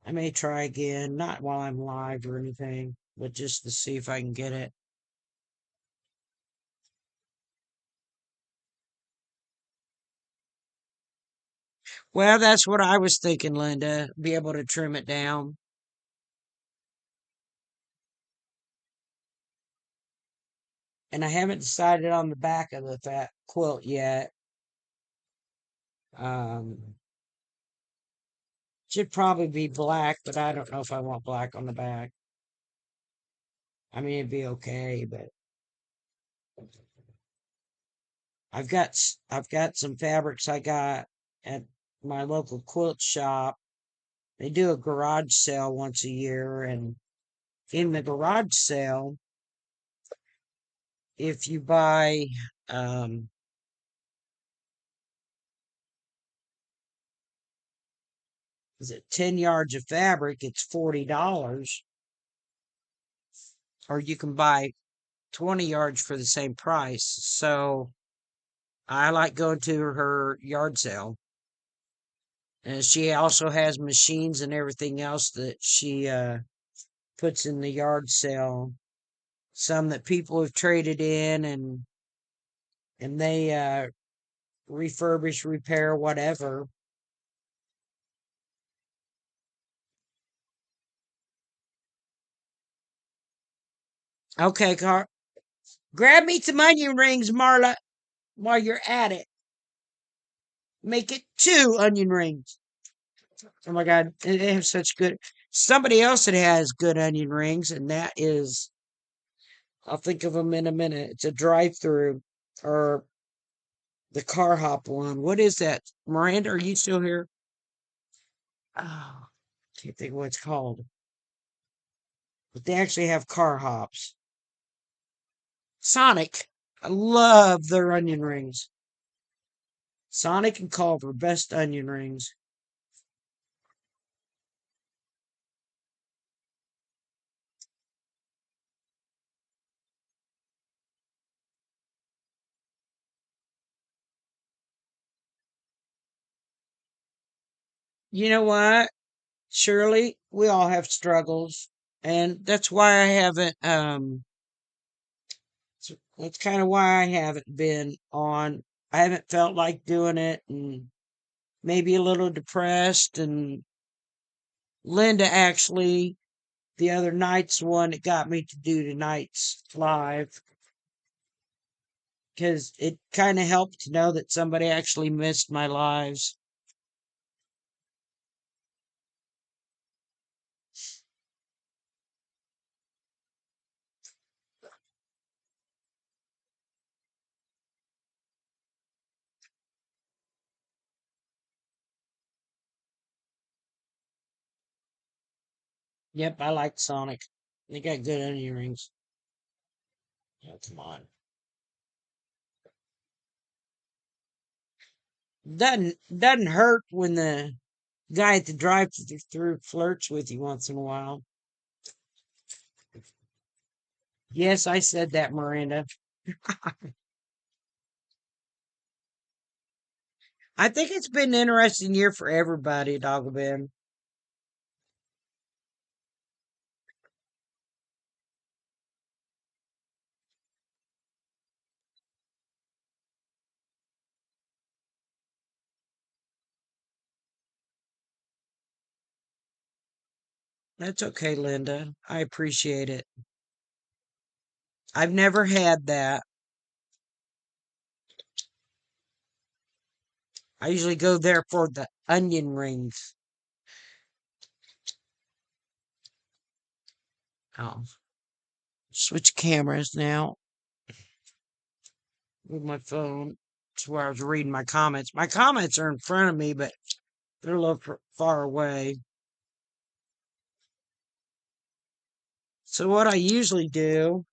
I may try again, not while I'm live or anything, but just to see if I can get it. Well, that's what I was thinking, Linda. Be able to trim it down. And I haven't decided on the back of the fat quilt yet. Um, should probably be black, but I don't know if I want black on the back. I mean, it'd be okay, but I've got some fabrics I got at my local quilt shop. They do a garage sale once a year, and in the garage sale, if you buy um, is it 10 yards of fabric, it's $40, or you can buy 20 yards for the same price. So I like going to her yard sale. And she also has machines and everything else that she puts in the yard sale. Some that people have traded in and they refurbish, repair, whatever. Okay, grab me some onion rings, Marla, while you're at it. Make it 2 onion rings. Oh my God, they have such good. Somebody else that has good onion rings, and that is, I'll think of them in a minute. It's a drive-through or the car hop one. What is that? Miranda, are you still here? Oh, can't think of what it's called. But they actually have car hops. Sonic. I love their onion rings. Sonic and Culver, best onion rings. You know what, Shirley? We all have struggles, and that's why I haven't. That's kind of why I haven't been on. I haven't felt like doing it, and maybe a little depressed. And Linda actually the other night's one that got me to do tonight's live because it kind of helped to know that somebody actually missed my lives. Yep, I like Sonic. They got good onion rings. Oh, come on. Doesn't hurt when the guy at the drive-through flirts with you once in a while. Yes, I said that, Miranda. I think it's been an interesting year for everybody, Dogabin. That's okay, Linda. I appreciate it. I've never had that. I usually go there for the onion rings. Oh, switch cameras now with my phone. That's where I was reading my comments. My comments are in front of me, but they're a little far away. So what I usually do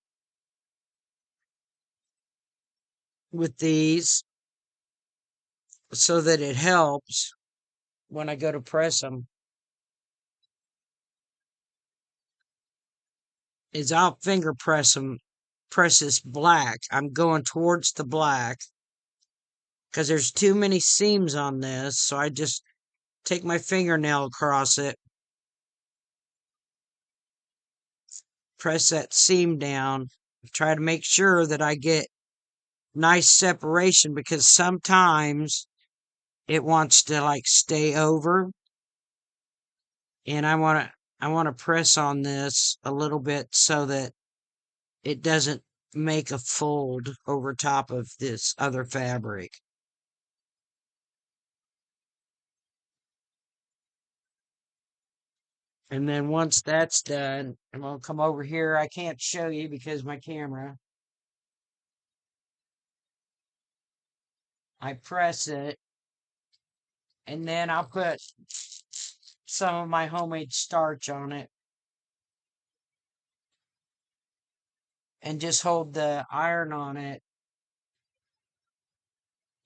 with these, so that it helps when I go to press them, is I'll finger press them, press this black. I'm going towards the black because there's too many seams on this. So I just take my fingernail across it, press that seam down, try to make sure that I get nice separation because sometimes it wants to like stay over and I want to press on this a little bit so that it doesn't make a fold over top of this other fabric. And then once that's done, I'm going to come over here. I can't show you because my camera. I press it and then I'll put some of my homemade starch on it and just hold the iron on it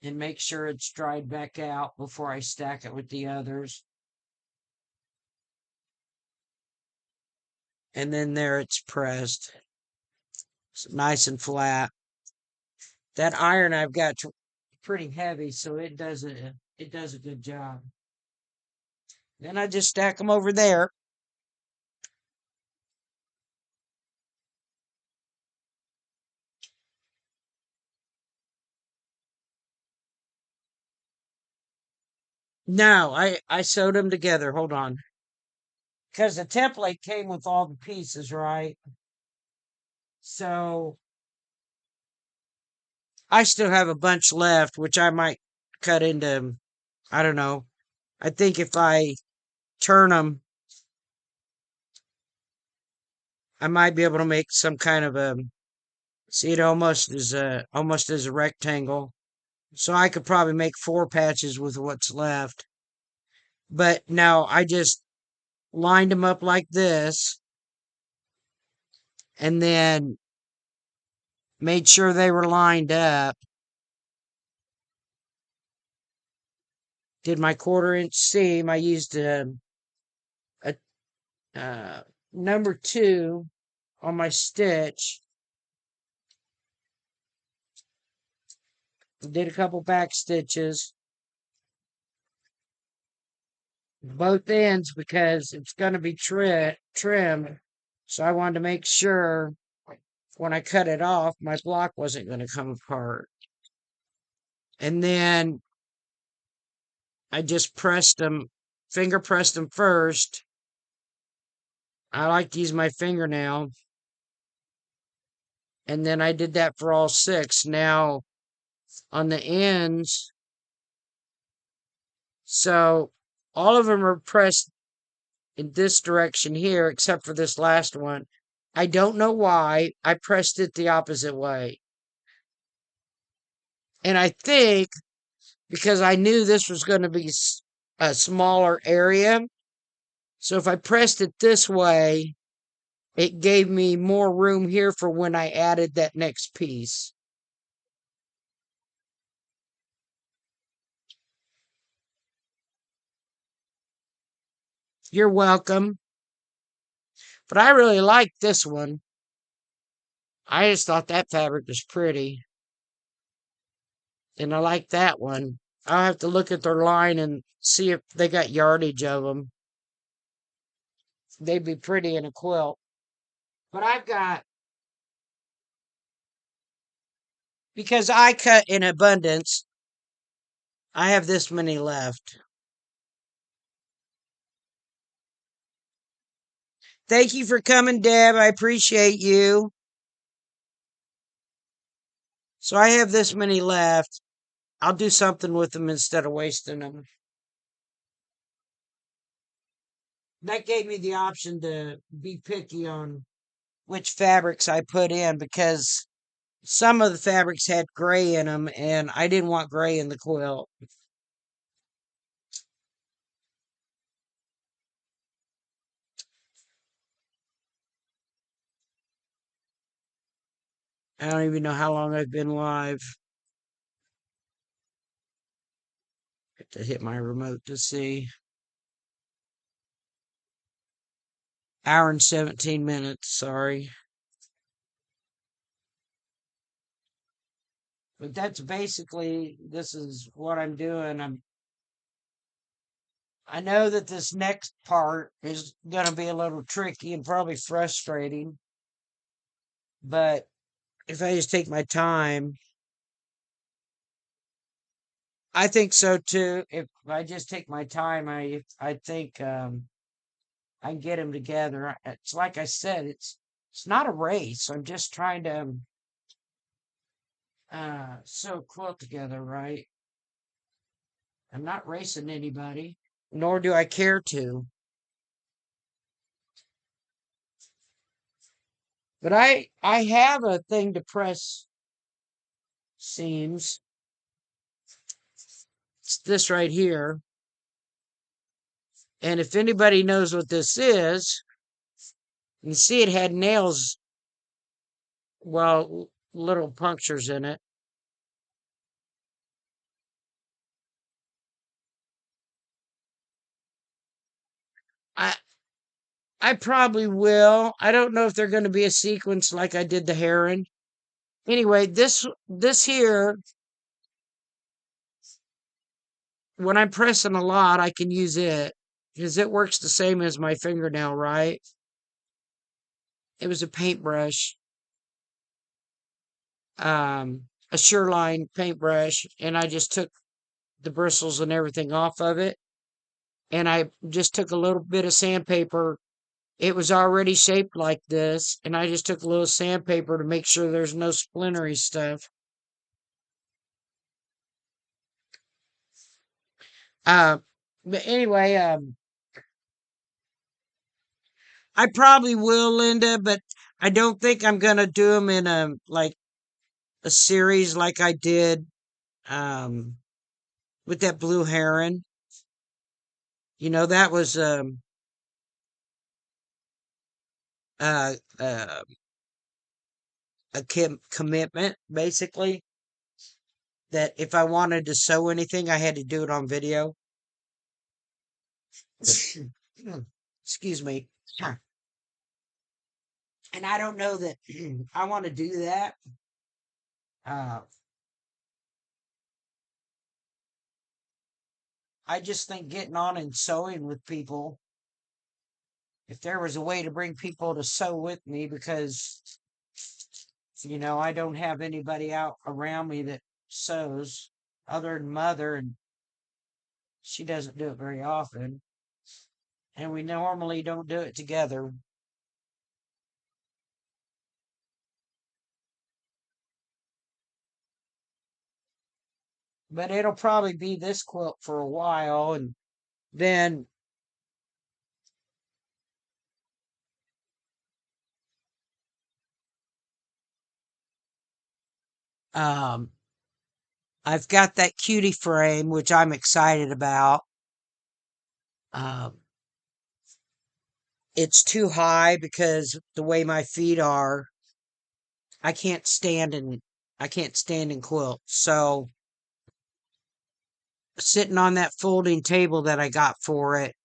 and make sure it's dried back out before I stack it with the others. And then there it's pressed. It's nice and flat. That iron I've got pretty heavy, so it does a good job. Then I just stack them over there. No, I sewed them together. Hold on. Because the template came with all the pieces, right? So I still have a bunch left, which I might cut into, I don't know. I think if I turn them, I might be able to make some kind of a, see it almost as a rectangle. So I could probably make 4 patches with what's left. But now I just lined them up like this and then made sure they were lined up. Did my 1/4 inch seam. I used a number 2 on my stitch. Did a couple back stitches, both ends because it's going to be trimmed. So I wanted to make sure when I cut it off, my block wasn't going to come apart. And then I just pressed them, finger pressed them first. I like to use my fingernail. And then I did that for all 6. Now on the ends, so all of them are pressed in this direction here, except for this last one. I don't know why I pressed it the opposite way. And I think because I knew this was going to be a smaller area, So if I pressed it this way, it gave me more room here for when I added that next piece. You're welcome. But I really like this one. I just thought that fabric was pretty. And I like that one. I'll have to look at their line and see if they got yardage of them. They'd be pretty in a quilt. But I've got, because I cut in abundance, I have this many left. Thank you for coming, Deb. I appreciate you. So I have this many left. I'll do something with them instead of wasting them. That gave me the option to be picky on which fabrics I put in because some of the fabrics had gray in them and I didn't want gray in the quilt. I don't even know how long I've been live. Have to hit my remote to see. Hour and 17 minutes, sorry. But that's basically, this is what I'm doing. I know that this next part is going to be a little tricky and probably frustrating, but if I just take my time, I think so too. If I just take my time, I think I can get them together. It's like I said, it's not a race. I'm just trying to sew a quilt together, right? I'm not racing anybody, nor do I care to. But I have a thing to press seams. It's this right here. And if anybody knows what this is, you can see it had nails, well, little punctures in it. I I probably will. I don't know if they're going to be a sequence like I did the heron. Anyway, this here, when I'm pressing a lot, I can use it because it works the same as my fingernail, right? It was a paintbrush, a Sureline paintbrush, and I just took the bristles and everything off of it, and I just took a little bit of sandpaper. It was already shaped like this, and I just took a little sandpaper to make sure there's no splintery stuff. Uh, but anyway, I probably will, Linda, but I don't think I'm gonna do them in a like a series like I did um with that blue heron. You know, that was uh, uh a commitment basically that if I wanted to sew anything, I had to do it on video. Excuse me. And I don't know that I want to do that. Uh, I just think getting on and sewing with people, if there was a way to bring people to sew with me, because, I don't have anybody out around me that sews other than mother, and she doesn't do it very often. And we normally don't do it together. But it'll probably be this quilt for a while, and then um, I've got that cutie frame, which I'm excited about. Um, it's too high because the way my feet are, I can't stand and I can't stand and quilt. So sitting on that folding table that I got for it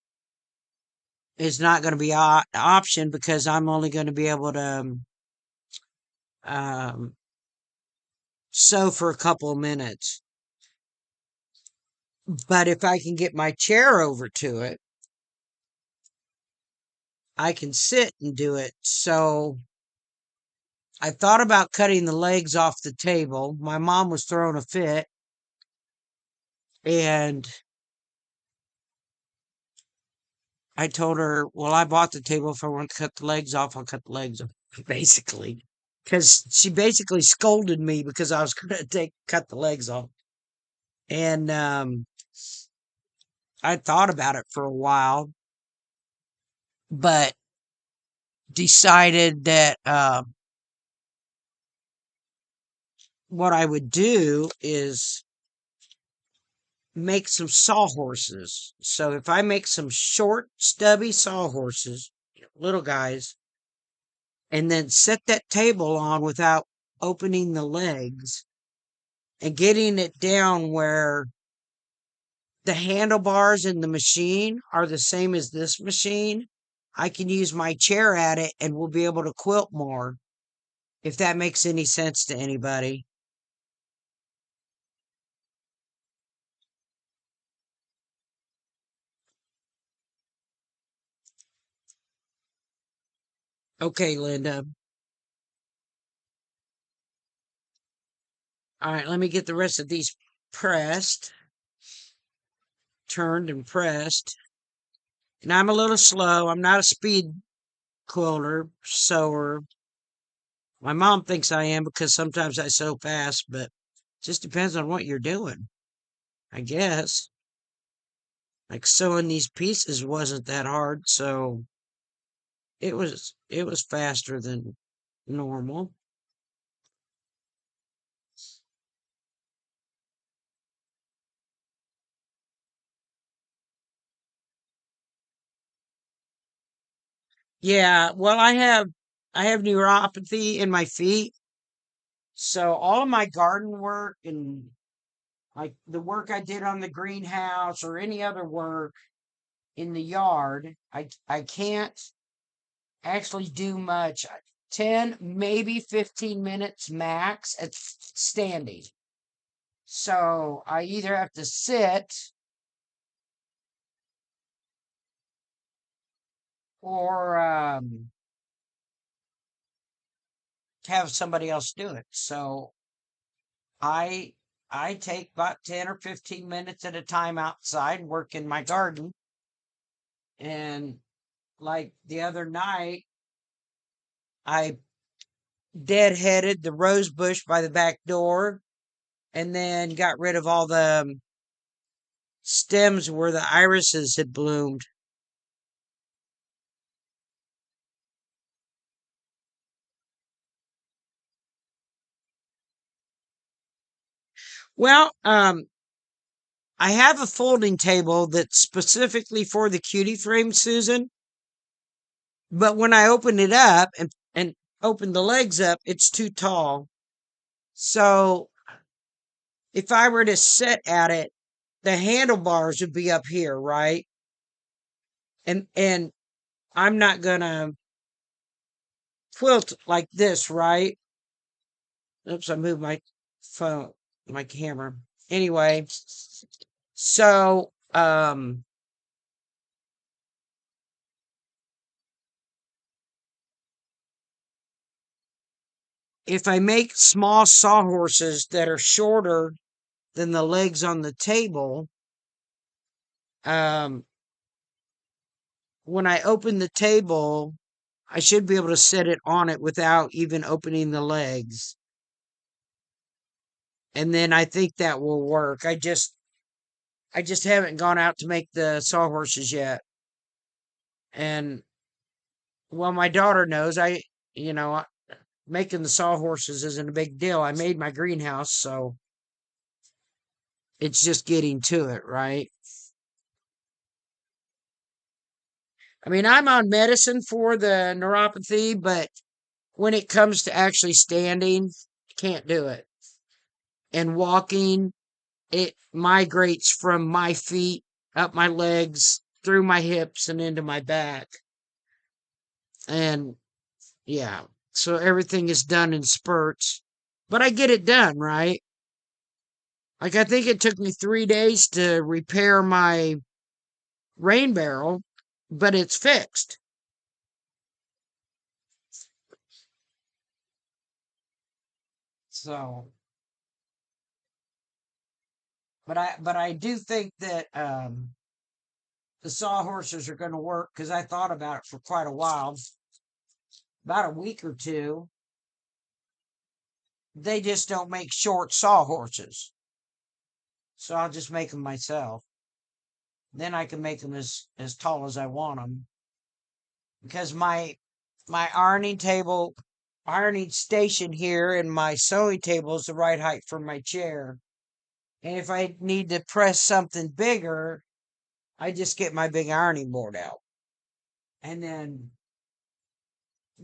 is not going to be an option because I'm only going to be able to um, sew for a couple of minutes. But if I can get my chair over to it, I can sit and do it. So I thought about cutting the legs off the table. My mom was throwing a fit, and I told her, well, I bought the table. If I want to cut the legs off, I'll cut the legs off, basically. Because she basically scolded me because I was going to cut the legs off. And I thought about it for a while, but decided that what I would do is make some sawhorses. So if I make some short, stubby sawhorses, little guys, and then set that table on without opening the legs and getting it down where the handlebars in the machine are the same as this machine, I can use my chair at it and we'll be able to quilt more, if that makes any sense to anybody. Okay, Linda. All right, let me get the rest of these pressed, turned and pressed. And I'm a little slow. I'm not a speed quilter, sewer. My mom thinks I am because sometimes I sew fast, but it just depends on what you're doing, I guess. Like sewing these pieces wasn't that hard, so it was faster than normal. Yeah, well I have neuropathy in my feet, so all of my garden work and like the work I did on the greenhouse or any other work in the yard, I can't actually do much. 10, maybe 15 minutes max at standing. So I either have to sit or have somebody else do it. So I I take about 10 or 15 minutes at a time outside and work in my garden. And like the other night, I deadheaded the rose bush by the back door and then got rid of all the stems where the irises had bloomed. Well, I have a folding table that's specifically for the cutie frame, Susan. But when I open it up and open the legs up, it's too tall. So if I were to sit at it, the handlebars would be up here, right? And I'm not gonna quilt like this, right? Oops, I moved my phone, my camera. Anyway, so if I make small sawhorses that are shorter than the legs on the table, um, when I open the table, I should be able to set it on it without even opening the legs. And then I think that will work. I just haven't gone out to make the sawhorses yet. And well, my daughter knows you know, making the sawhorses isn't a big deal. I made my greenhouse, so it's just getting to it, right? I mean, I'm on medicine for the neuropathy, but when it comes to actually standing, can't do it. And walking, it migrates from my feet up my legs, through my hips, and into my back. And yeah, so everything is done in spurts. But I get it done, right? Like, I think it took me 3 days to repair my rain barrel, but it's fixed. So, but I do think that the sawhorses are going to work because I thought about it for quite a while, about a week or two. They just don't make short sawhorses, so I'll just make them myself. Then I can make them as tall as I want them because my ironing station here and my sewing table is the right height for my chair. And if I need to press something bigger, I just get my big ironing board out and then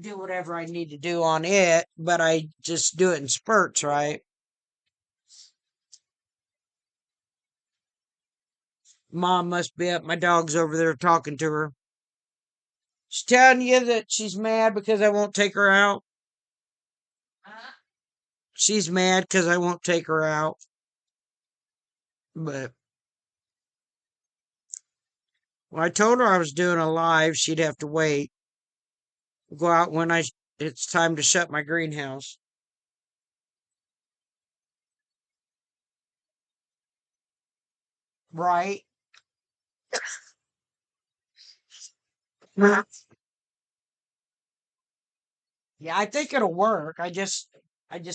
do whatever I need to do on it, but I just do it in spurts, right? Mom must be up. My dog's over there talking to her. She's telling you that she's mad because I won't take her out. She's mad because I won't take her out. But well, I told her I was doing a live. She'd have to wait. Go out when it's time to shut my greenhouse. Right? Yeah, I think it'll work. I just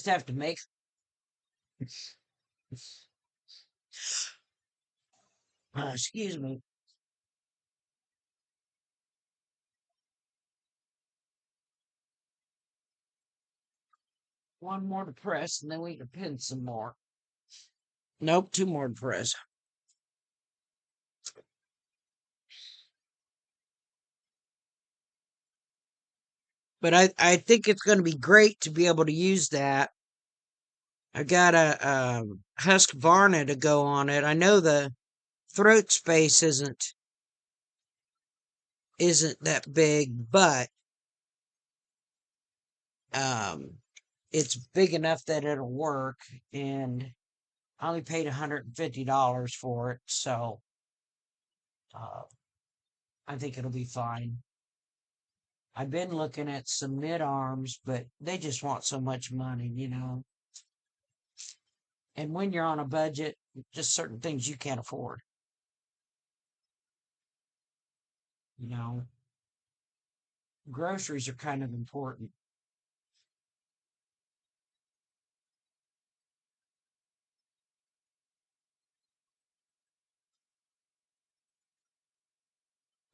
have to make. Excuse me. One more to press, and then we can pin some more. Nope, two more to press. But I think it's going to be great to be able to use that. I got a Husqvarna to go on it. I know the throat space isn't that big, but um, it's big enough that it'll work. And I only paid $150 for it, so uh, I think it'll be fine. I've been looking at some mid arms, but they just want so much money. And when you're on a budget, just certain things you can't afford. You know, groceries are kind of important.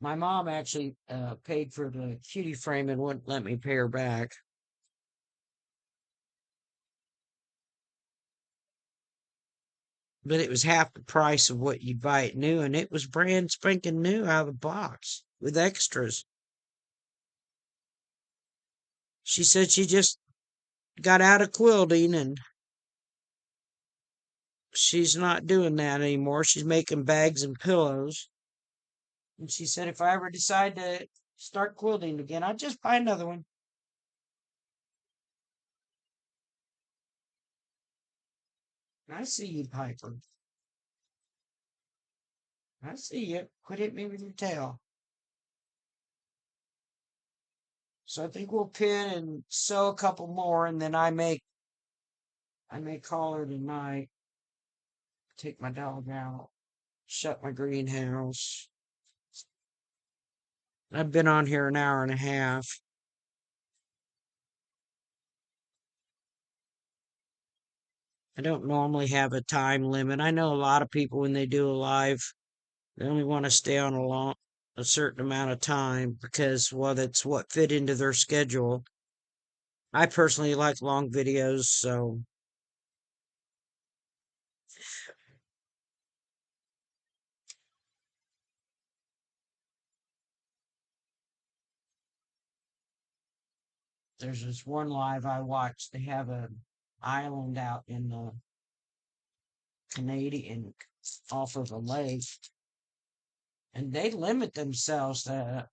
My mom actually paid for the cutie frame and wouldn't let me pay her back, but it was half the price of what you'd buy it new, and it was brand spanking new out of the box with extras. She said she just got out of quilting and she's not doing that anymore. She's making bags and pillows. And she said if I ever decide to start quilting again, I'll just buy another one. I see you, Piper. I see you. Quit hitting me with your tail. So I think we'll pin and sew a couple more, and then I may call her tonight, take my dog out, shut my greenhouse. I've been on here an hour and a half. I don't normally have a time limit. I know a lot of people when they do a live, they only want to stay on a certain amount of time because, well, that's what fit into their schedule. I personally like long videos, so There's this one live I watched. They have an island out in the Canadian off of a lake, and they limit themselves to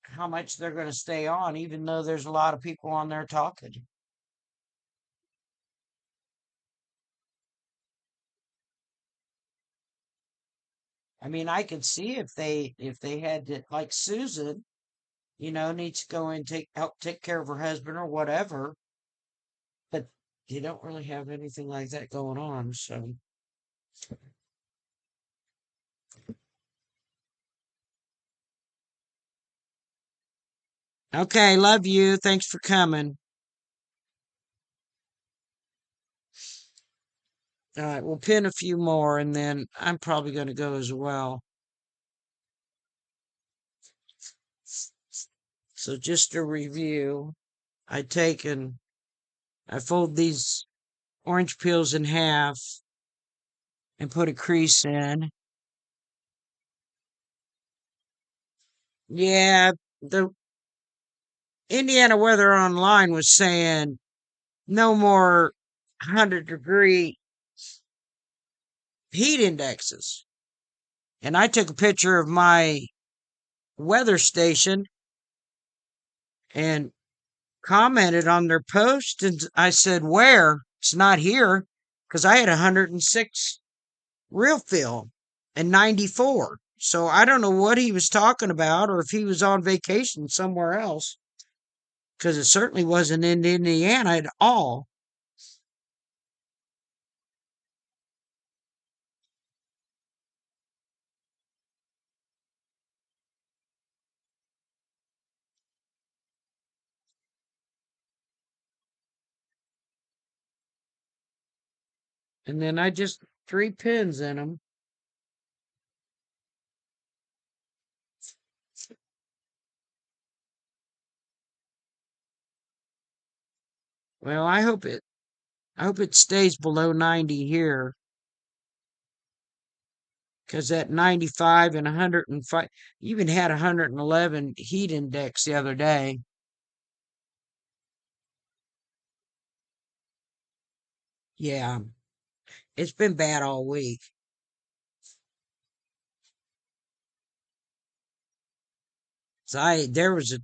how much they're going to stay on, even though there's a lot of people on there talking. I mean, I could see if they had to, like Susan, needs to go and help take care of her husband or whatever, but you don't really have anything like that going on. So, okay, love you. Thanks for coming. All right, we'll pin a few more, and then I'm probably going to go as well. So, just a review, I take and I fold these orange peels in half and put a crease in. Yeah, the Indiana Weather Online was saying no more 100-degree heat indexes. And I took a picture of my weather station and commented on their post. And I said, where? It's not here. Because I had 106 real feel and 94. So I don't know what he was talking about or if he was on vacation somewhere else. Because it certainly wasn't in Indiana at all. And then I just 3 pins in them. Well, I hope it stays below 90 here because that 95 and 105 even had 111 heat index the other day. Yeah, it's been bad all week. There was a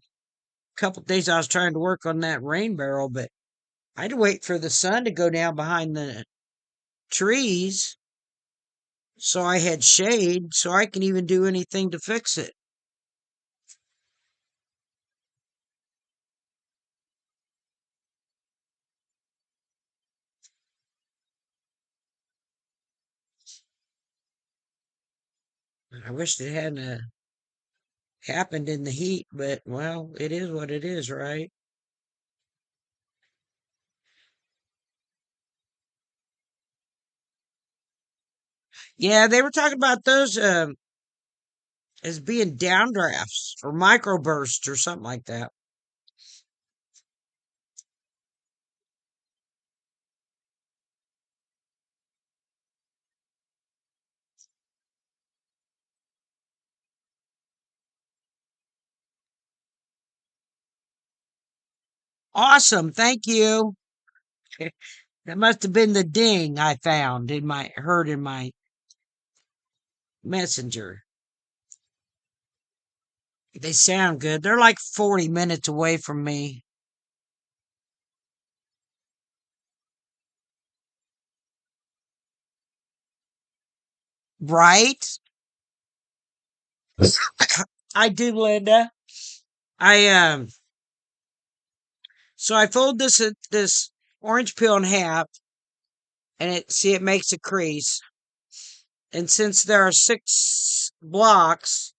couple days I was trying to work on that rain barrel, but I had to wait for the sun to go down behind the trees so I had shade so I can even do anything to fix it. I wish it hadn't happened in the heat, but well, it is what it is, right? Yeah, they were talking about those as being downdrafts or microbursts or something like that. Awesome, thank you. That must have been the ding I found in my heard in my messenger. They sound good. They're like 40 minutes away from me. Right? I do, Linda. I so I fold this orange peel in half and it makes a crease. And since there are 6 blocks,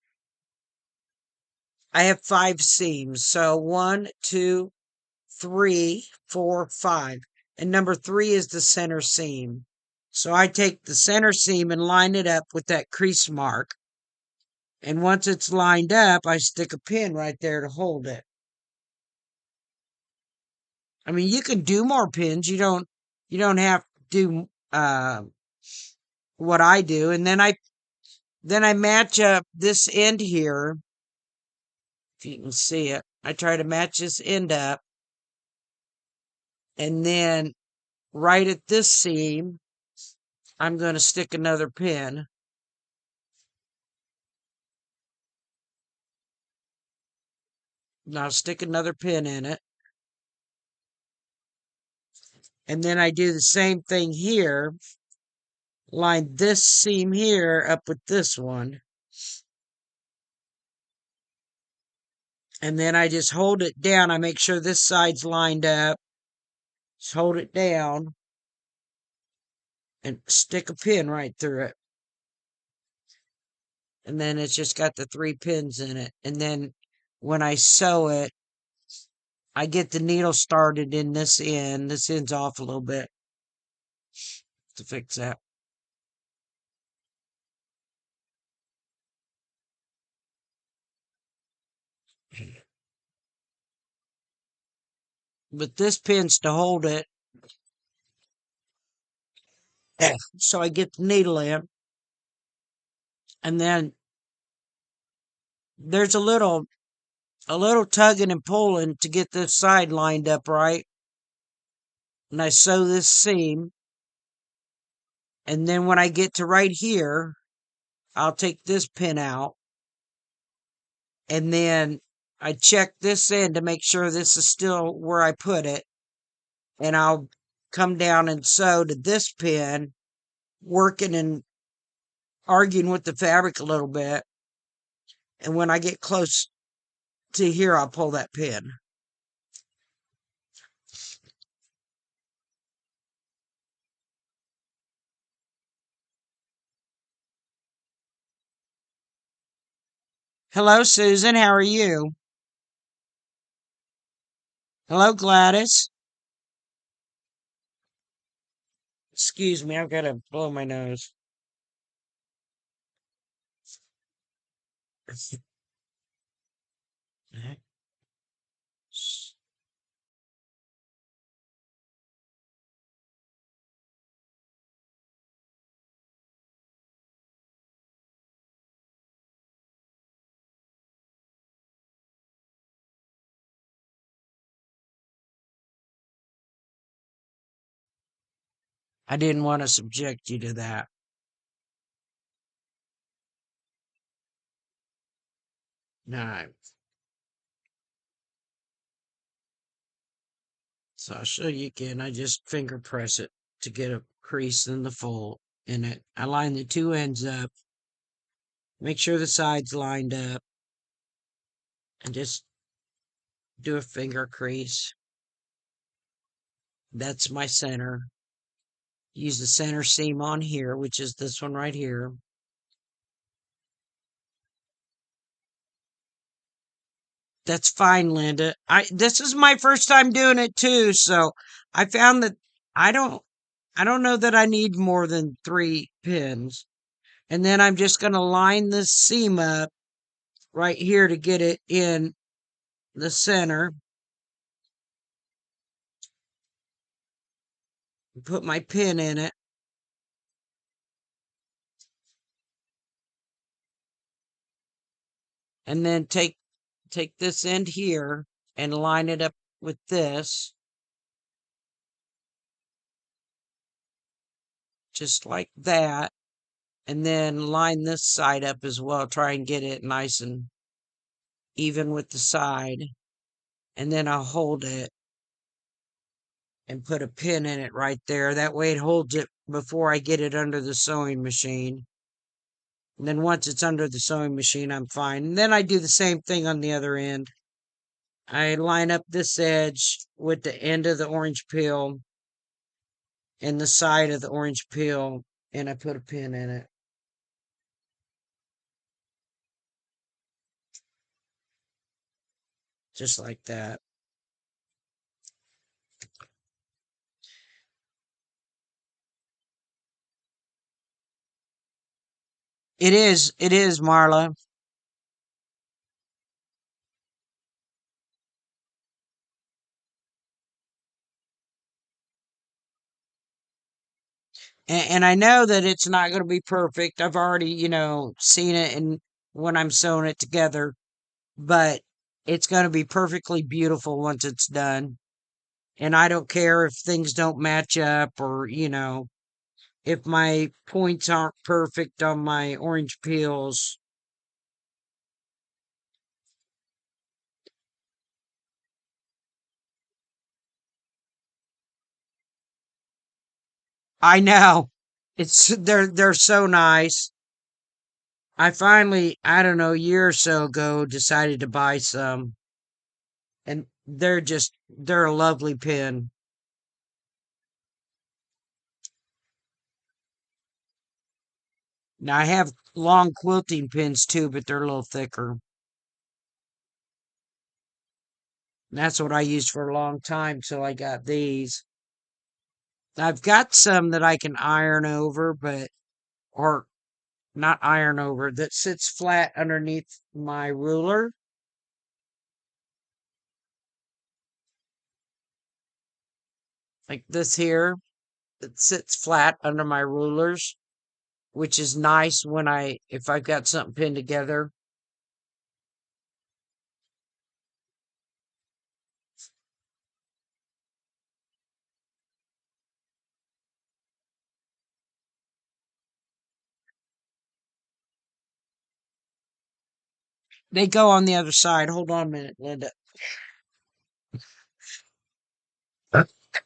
I have 5 seams. So 1, 2, 3, 4, 5. And number 3 is the center seam. So I take the center seam and line it up with that crease mark. And once it's lined up, I stick a pin right there to hold it. I mean, you can do more pins. You don't have to do what I do. And then I match up this end here, if you can see it. I try to match this end up, and then right at this seam, I'm going to stick another pin. Now stick another pin in it. And then I do the same thing here. Line this seam here up with this one. And then I just hold it down. I make sure this side's lined up. Just hold it down and stick a pin right through it. And then it's just got the 3 pins in it. And then when I sew it, I get the needle started in this end. This end's off a little bit to fix that. But this pin's to hold it. So I get the needle in. And then there's a little tugging and pulling to get this side lined up right. And I sew this seam. And then when I get to right here, I'll take this pin out. And then I check this end to make sure this is still where I put it. And I'll come down and sew to this pin, working and arguing with the fabric a little bit. And when I get close to here, I'll pull that pin. Hello, Susan. How are you? Hello, Gladys. Excuse me, I've got to blow my nose. I didn't want to subject you to that. No. So I'll show you again. I just finger press it to get a crease in the fold in it. I line the 2 ends up, make sure the sides lined up, and just do a finger crease. That's my center. Use the center seam on here, which is this one right here. That's fine, Linda. This is my first time doing it too, so I found that I don't I don't know that I need more than 3 pins. And then I'm just going to line this seam up right here to get it in the center. Put my pin in it. And then take this end here and line it up with this. Just like that. And then line this side up as well. Try and get it nice and even with the side. And then I'll hold it and put a pin in it right there. That way it holds it before I get it under the sewing machine. And then once it's under the sewing machine, I'm fine. And then I do the same thing on the other end. I line up this edge with the end of the orange peel and the side of the orange peel, and I put a pin in it. Just like that. It is, Marla. And I know that it's not going to be perfect. I've already, seen it and when I'm sewing it together. But It's going to be perfectly beautiful once it's done. And I don't care if things don't match up or, if my points aren't perfect on my orange peels. I know. They're so nice. I finally, I don't know, a year or so ago decided to buy some, and they're a lovely pen. Now I have long quilting pins too, but they're a little thicker. And that's what I used for a long time, so I got these. I've got some that I can iron over, or not iron over, that sits flat underneath my ruler, like this here. It sits flat under my rulers, which is nice if I've got something pinned together. They go on the other side. Hold on a minute, Linda.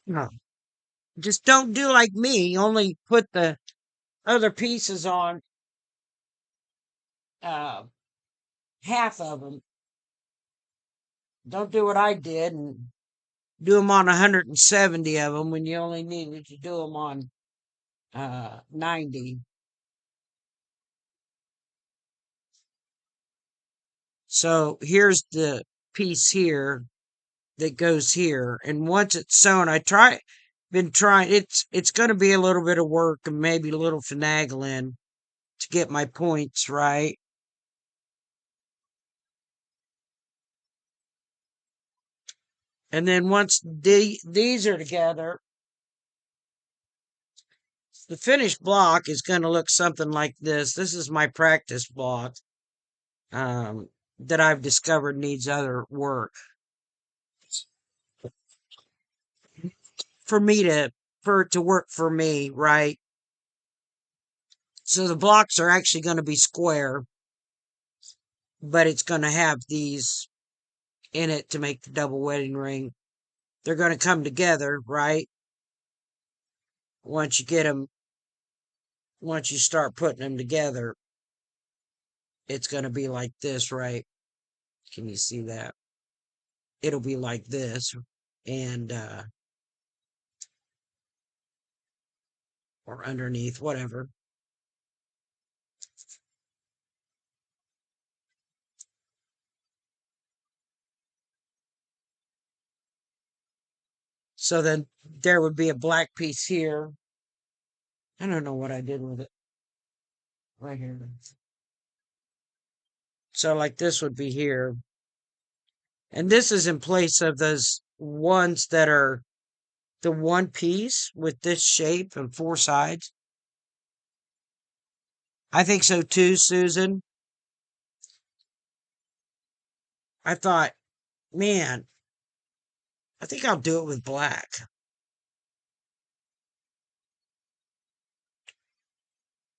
No. Just don't do like me. Only put the other pieces on uh, half of them. Don't do what I did and do them on 170 of them when you only needed to do them on 90. So here's the piece here that goes here. And once it's sewn, been trying, it's going to be a little bit of work and maybe a little finagling to get my points right. And then once these are together, the finished block is going to look something like this. This is my practice block that I've discovered needs other work for me for it to work for me, right? So the blocks are actually going to be square, but it's going to have these in it to make the double wedding ring. They're going to come together, right? Once you get them, once you start putting them together, it's going to be like this, right? Can you see that? It'll be like this, and or underneath, whatever. So then there would be a black piece here. I don't know what I did with it right here. So like this would be here. And this is in place of those ones that are the one piece with this shape and four sides. I think so too, Susan. I thought, man, I think I'll do it with black.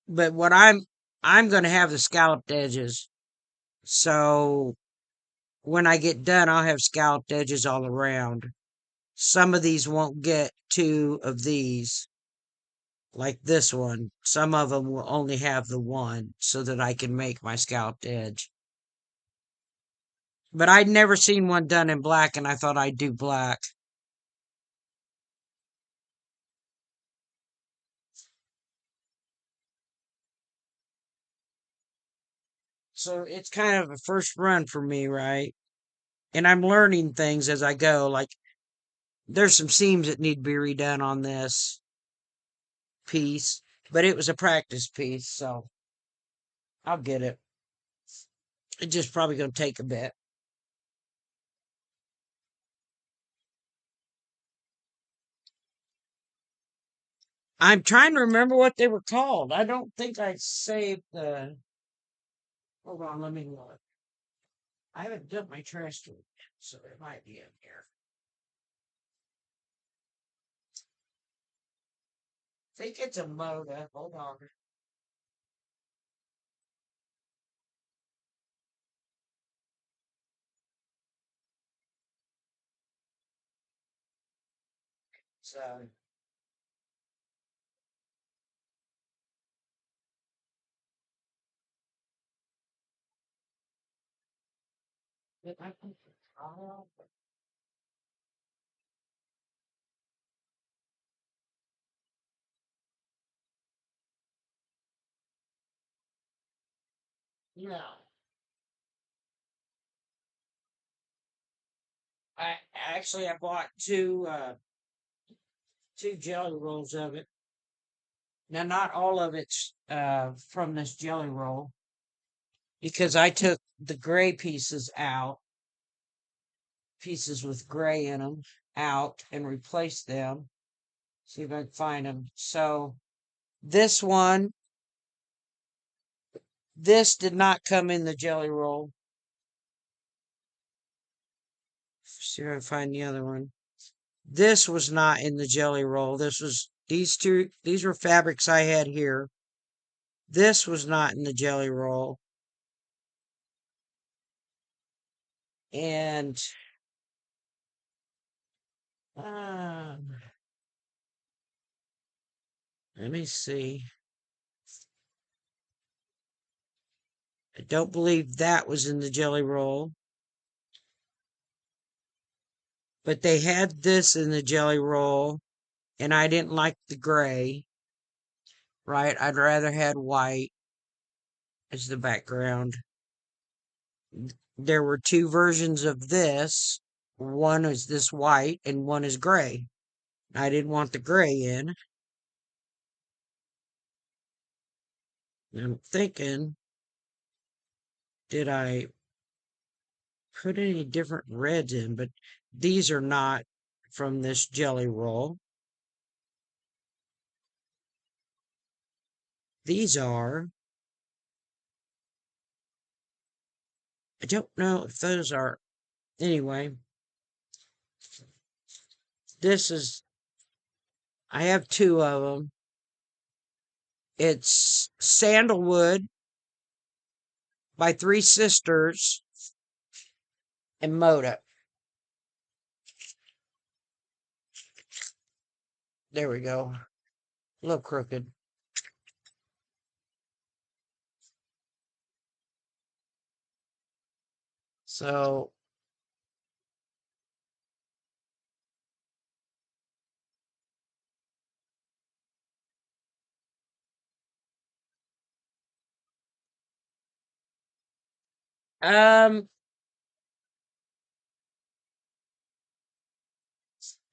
But I'm going to have the scalloped edges. So when I get done, I'll have scalloped edges all around. Some of these won't get two of these, like this one. Some of them will only have the one so that I can make my scalloped edge. But I'd never seen one done in black, and I thought I'd do black. So it's kind of a first run for me, right? And I'm learning things as I go. Like there's some seams that need to be redone on this piece, but it was a practice piece, so I'll get it. It's just probably going to take a bit. I'm trying to remember what they were called. I don't think I saved the. Hold on, let me look. I haven't dumped my trash can yet, so it might be in here. I think it's a moda. Hold on. So, but I think oh, no. I bought two jelly rolls of it. Now, not all of it's from this jelly roll because I took the gray pieces out, pieces with gray in them, out and replaced them. See if I can find them. So this one, this did not come in the jelly roll. See if I can find the other one. This was not in the jelly roll. This was these two. These were fabrics I had here. This was not in the jelly roll. And um, let me see. I don't believe that was in the jelly roll, but they had this in the jelly roll, and I didn't like the gray, right? I'd rather had white as the background. There were two versions of this. One is this white, and one is gray. I didn't want the gray in. I'm thinking, did I put any different reds in? But these are not from this jelly roll. These are. I don't know if those are. Anyway, this is. I have two of them. It's Sandalwood by Three Sisters and Moda. There we go. A little crooked. So, um,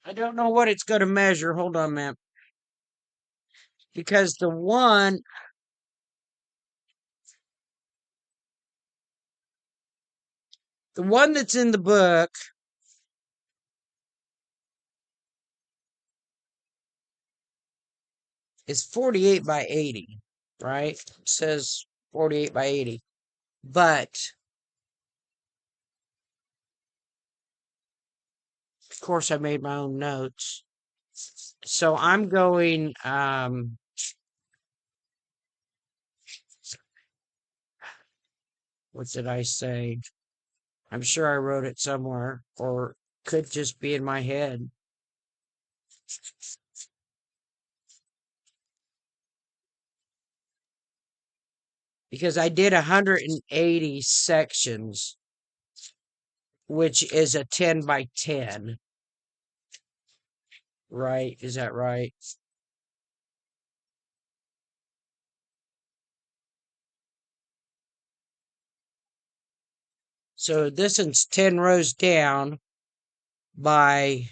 I don't know what it's going to measure. Hold on, man. Because the one that's in the book is 48 by 80, right? It says 48 by 80. But, of course, I made my own notes. So I'm going, what did I say? I'm sure I wrote it somewhere, or could just be in my head. Because I did 180 sections, which is a 10 by 10, right? Is that right? So this is 10 rows down by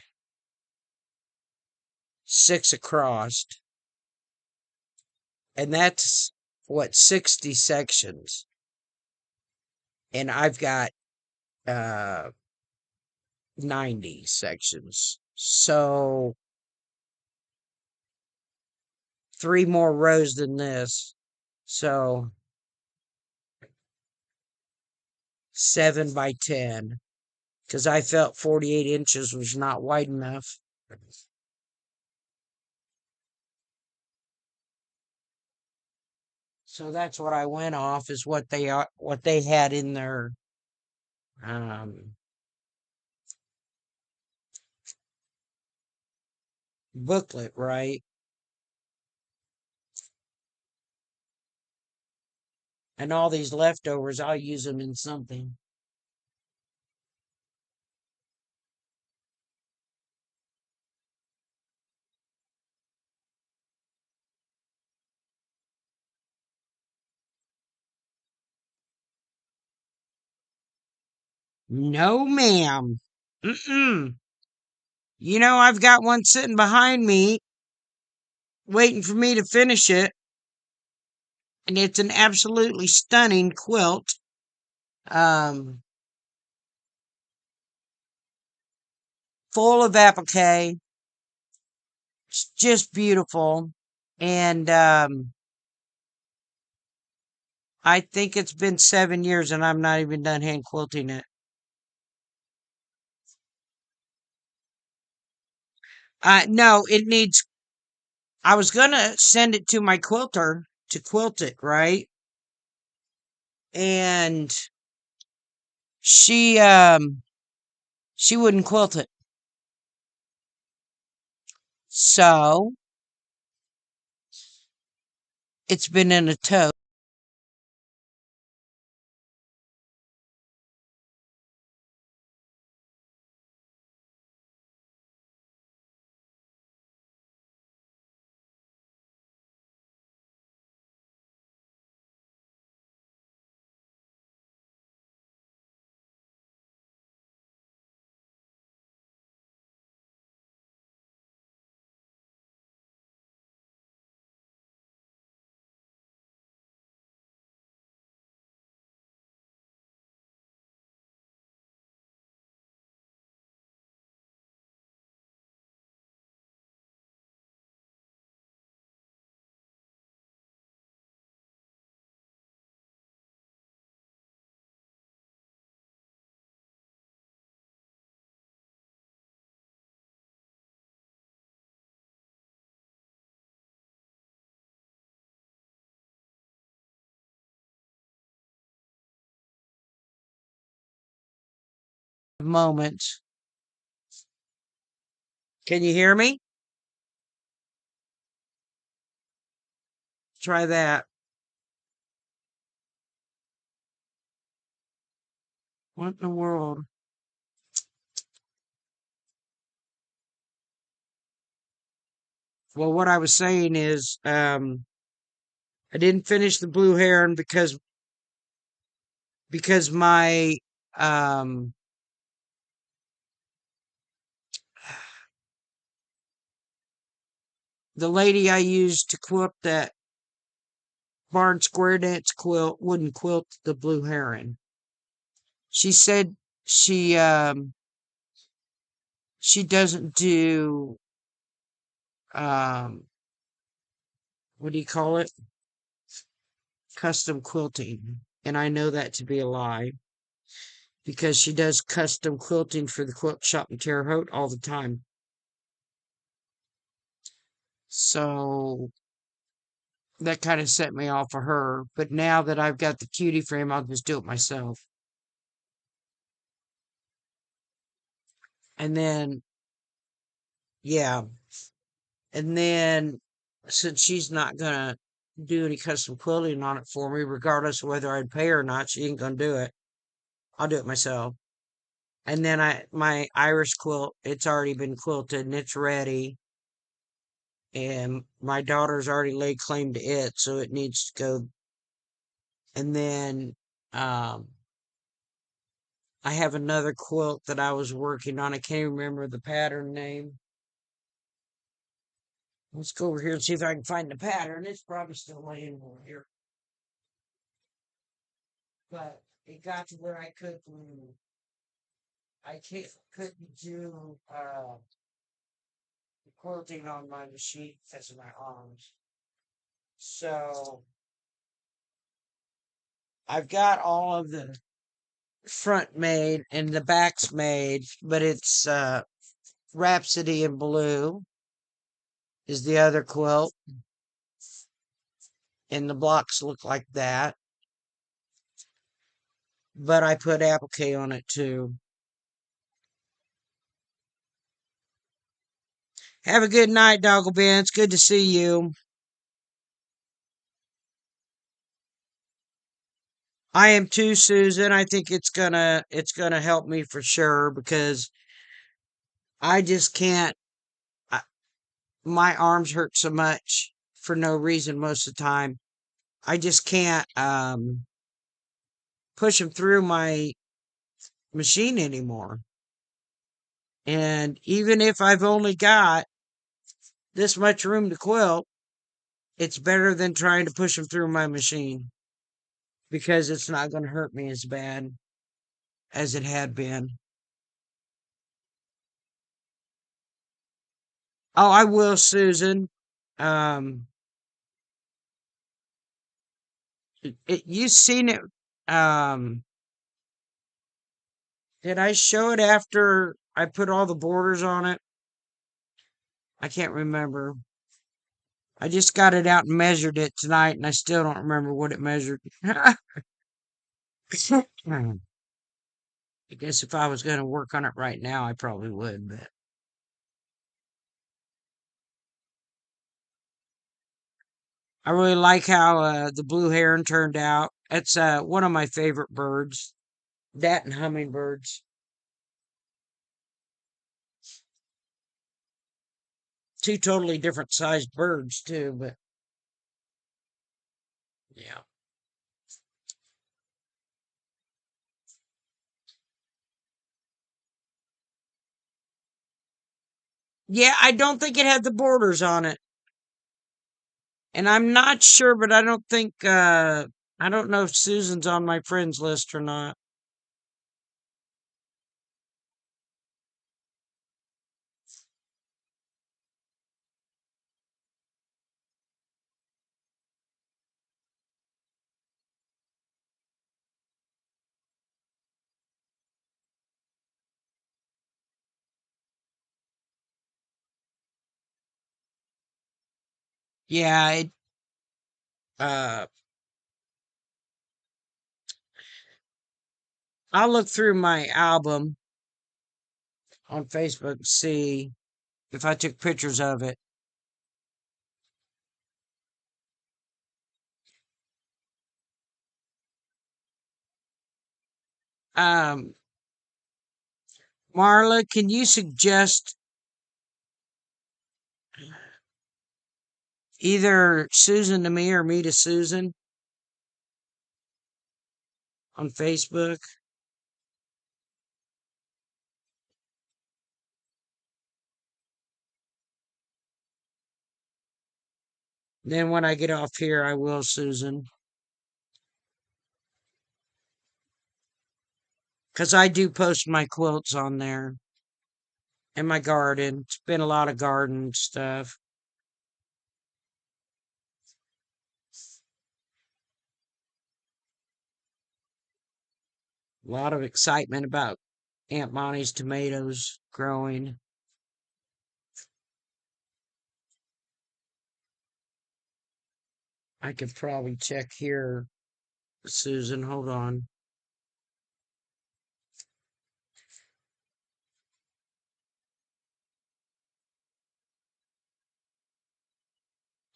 6 across, and that's what 60 sections. And I've got uh 90 sections. So 3 more rows than this. So 7 by 10 because I felt 48 inches was not wide enough. So that's what I went off is what they had in their um, booklet, right? And all these leftovers, I'll use them in something. No, ma'am. Mm-mm. You know, I've got one sitting behind me waiting for me to finish it, and it's an absolutely stunning quilt. Um, Full of applique. It's just beautiful. And I think it's been 7 years and I'm not even done hand quilting it. No, it needs, I was going to send it to my quilter to quilt it, right? And she, um, she wouldn't quilt it. So it's been in a tote. Moment. Can you hear me? Try that. What in the world? Well, what I was saying is, I didn't finish the blue heron because my um the lady I used to quilt that barn square dance quilt wouldn't quilt the blue heron. She said she um she doesn't do um what do you call it? Custom quilting. And I know that to be a lie because she does custom quilting for the quilt shop in Terre Haute all the time. So that kind of set me off of her. But now that I've got the cutie frame, I'll just do it myself. And then, yeah. And then, since she's not gonna do any custom quilting on it for me, regardless of whether I'd pay her or not, she ain't gonna do it. I'll do it myself. And then my Irish quilt, it's already been quilted and it's ready. And my daughter's already laid claim to it, so it needs to go. And then, um, I have another quilt that I was working on. I can't even remember the pattern name. Let's go over here and see if I can find the pattern. It's probably still laying over here. But it got to where couldn't do the quilting on my machine because of my arms. So I've got all of the front made and the back's made, but it's Rhapsody in Blue is the other quilt, and the blocks look like that. But I put applique on it too. Have a good night, Doggle Ben. It's good to see you. I am too, Susan. I think it's gonna help me for sure because I just can't. I, my arms hurt so much for no reason most of the time. I just can't push them through my machine anymore. And even if I've only got this much room to quilt, it's better than trying to push them through my machine because it's not going to hurt me as bad as it had been. Oh, I will, Susan. Um, you seen it? Um, did I show it after I put all the borders on it? I can't remember. I just got it out and measured it tonight, and I still don't remember what it measured. I guess if I was going to work on it right now, I probably would, but I really like how the blue heron turned out. It's one of my favorite birds. That and hummingbirds. Two totally different sized birds, too, but yeah. Yeah, I don't think it had the borders on it. And I'm not sure, but I don't think, I don't know if Susan's on my friends list or not. Yeah, uh, I'll look through my album on Facebook and see if I took pictures of it. Um, Marla, can you suggest either Susan to me or me to Susan on Facebook? Then when I get off here, I will, Susan. Because I do post my quilts on there and my garden. It's been a lot of garden stuff. A lot of excitement about Aunt Monty's tomatoes growing. I could probably check here, Susan. Hold on.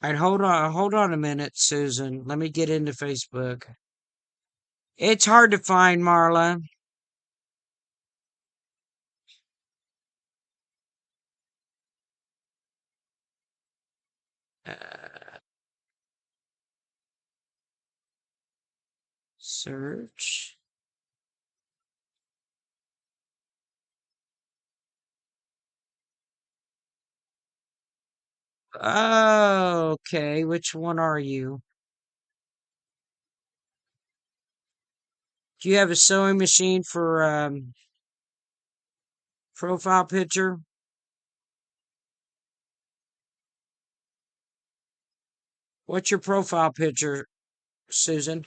I'd hold on a minute, Susan. Let me get into Facebook. It's hard to find, Marla. Uh, search. Oh, okay. Which one are you? Do you have a sewing machine for profile picture? What's your profile picture, Susan?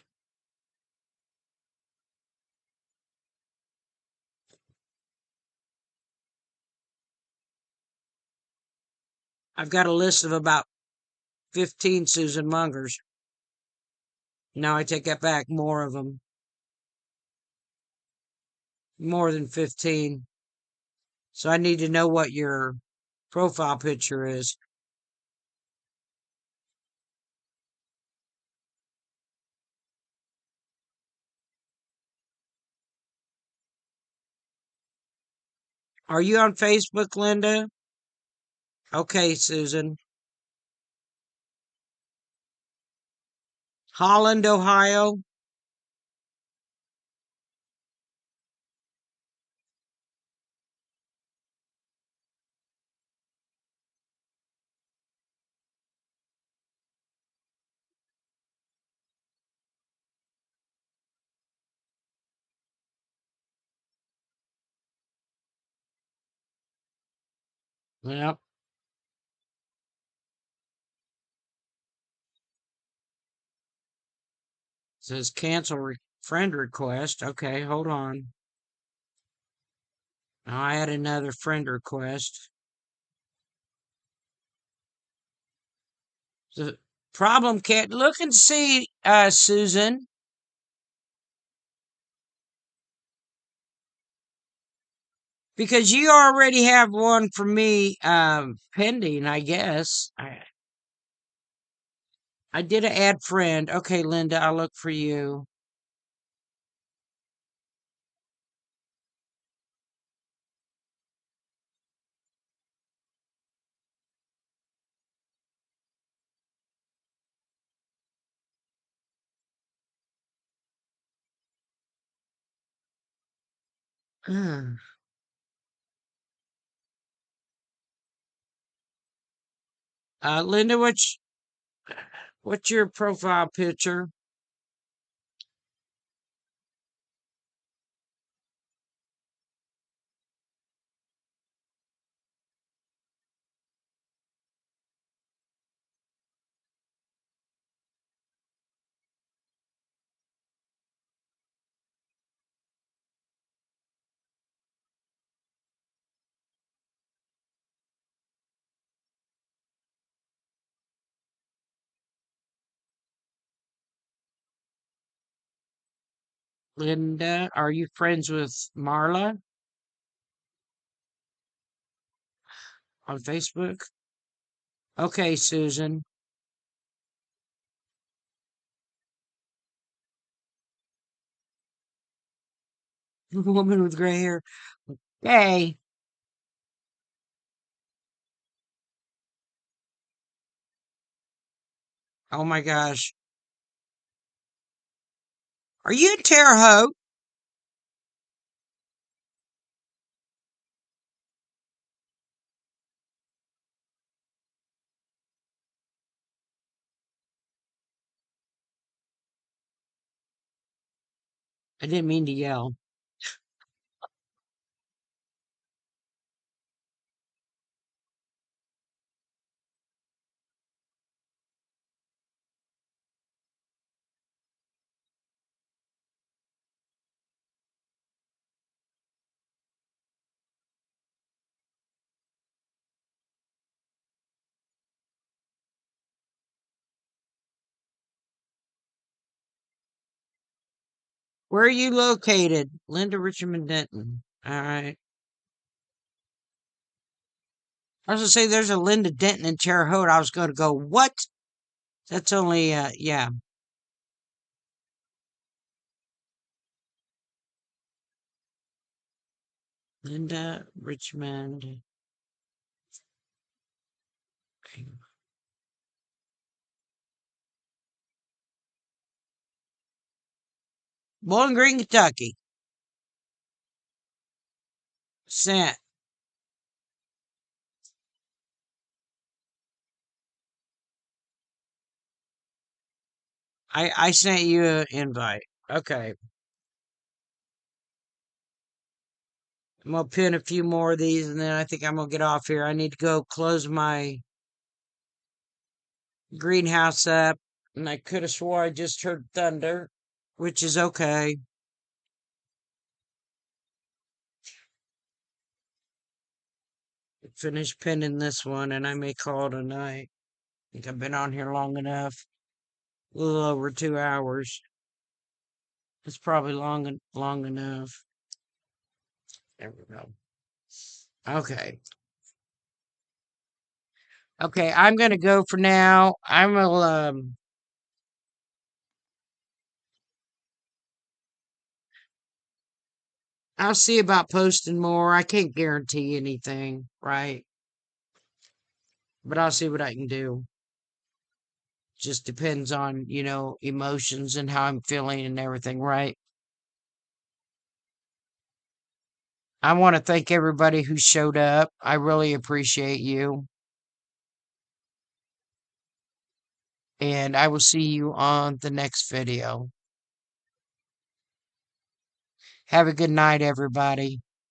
I've got a list of about 15 Susan Mungers. No, I take that back. More of them. More than 15. So I need to know what your profile picture is. Are you on Facebook, Linda? Okay, Susan. Holland, Ohio. Yep. Says cancel friend request. Okay, hold on. Now I had another friend request. The problem can't look and see, Susan, because you already have one for me pending, I guess. I did an add friend. Okay, Linda, I'll look for you. Linda, what's your profile picture? Linda, are you friends with Marla on Facebook? Okay, Susan. Woman with gray hair. Hey, oh my gosh. Are you in Terre Haute? I didn't mean to yell. Where are you located? Linda Richmond Denton. All right. I was gonna say there's a Linda Denton in Terre Haute. I was gonna go, what? That's only yeah. Linda Richmond. Bowling Green, Kentucky. Sent. I sent you an invite. Okay. I'm gonna pin a few more of these and then I think I'm gonna get off here. I need to go close my greenhouse up. And I could have swore I just heard thunder, which is okay. finish pinning this one, and I may call it a night. I think I've been on here long enough. A little over 2 hours. It's probably long enough. There we go. Okay. Okay, I'm gonna go for now. I will I'll see about posting more. I can't guarantee anything, right? But I'll see what I can do. Just depends on, emotions and how I'm feeling and everything, right? I want to thank everybody who showed up. I really appreciate you. And I will see you on the next video. Have a good night, everybody.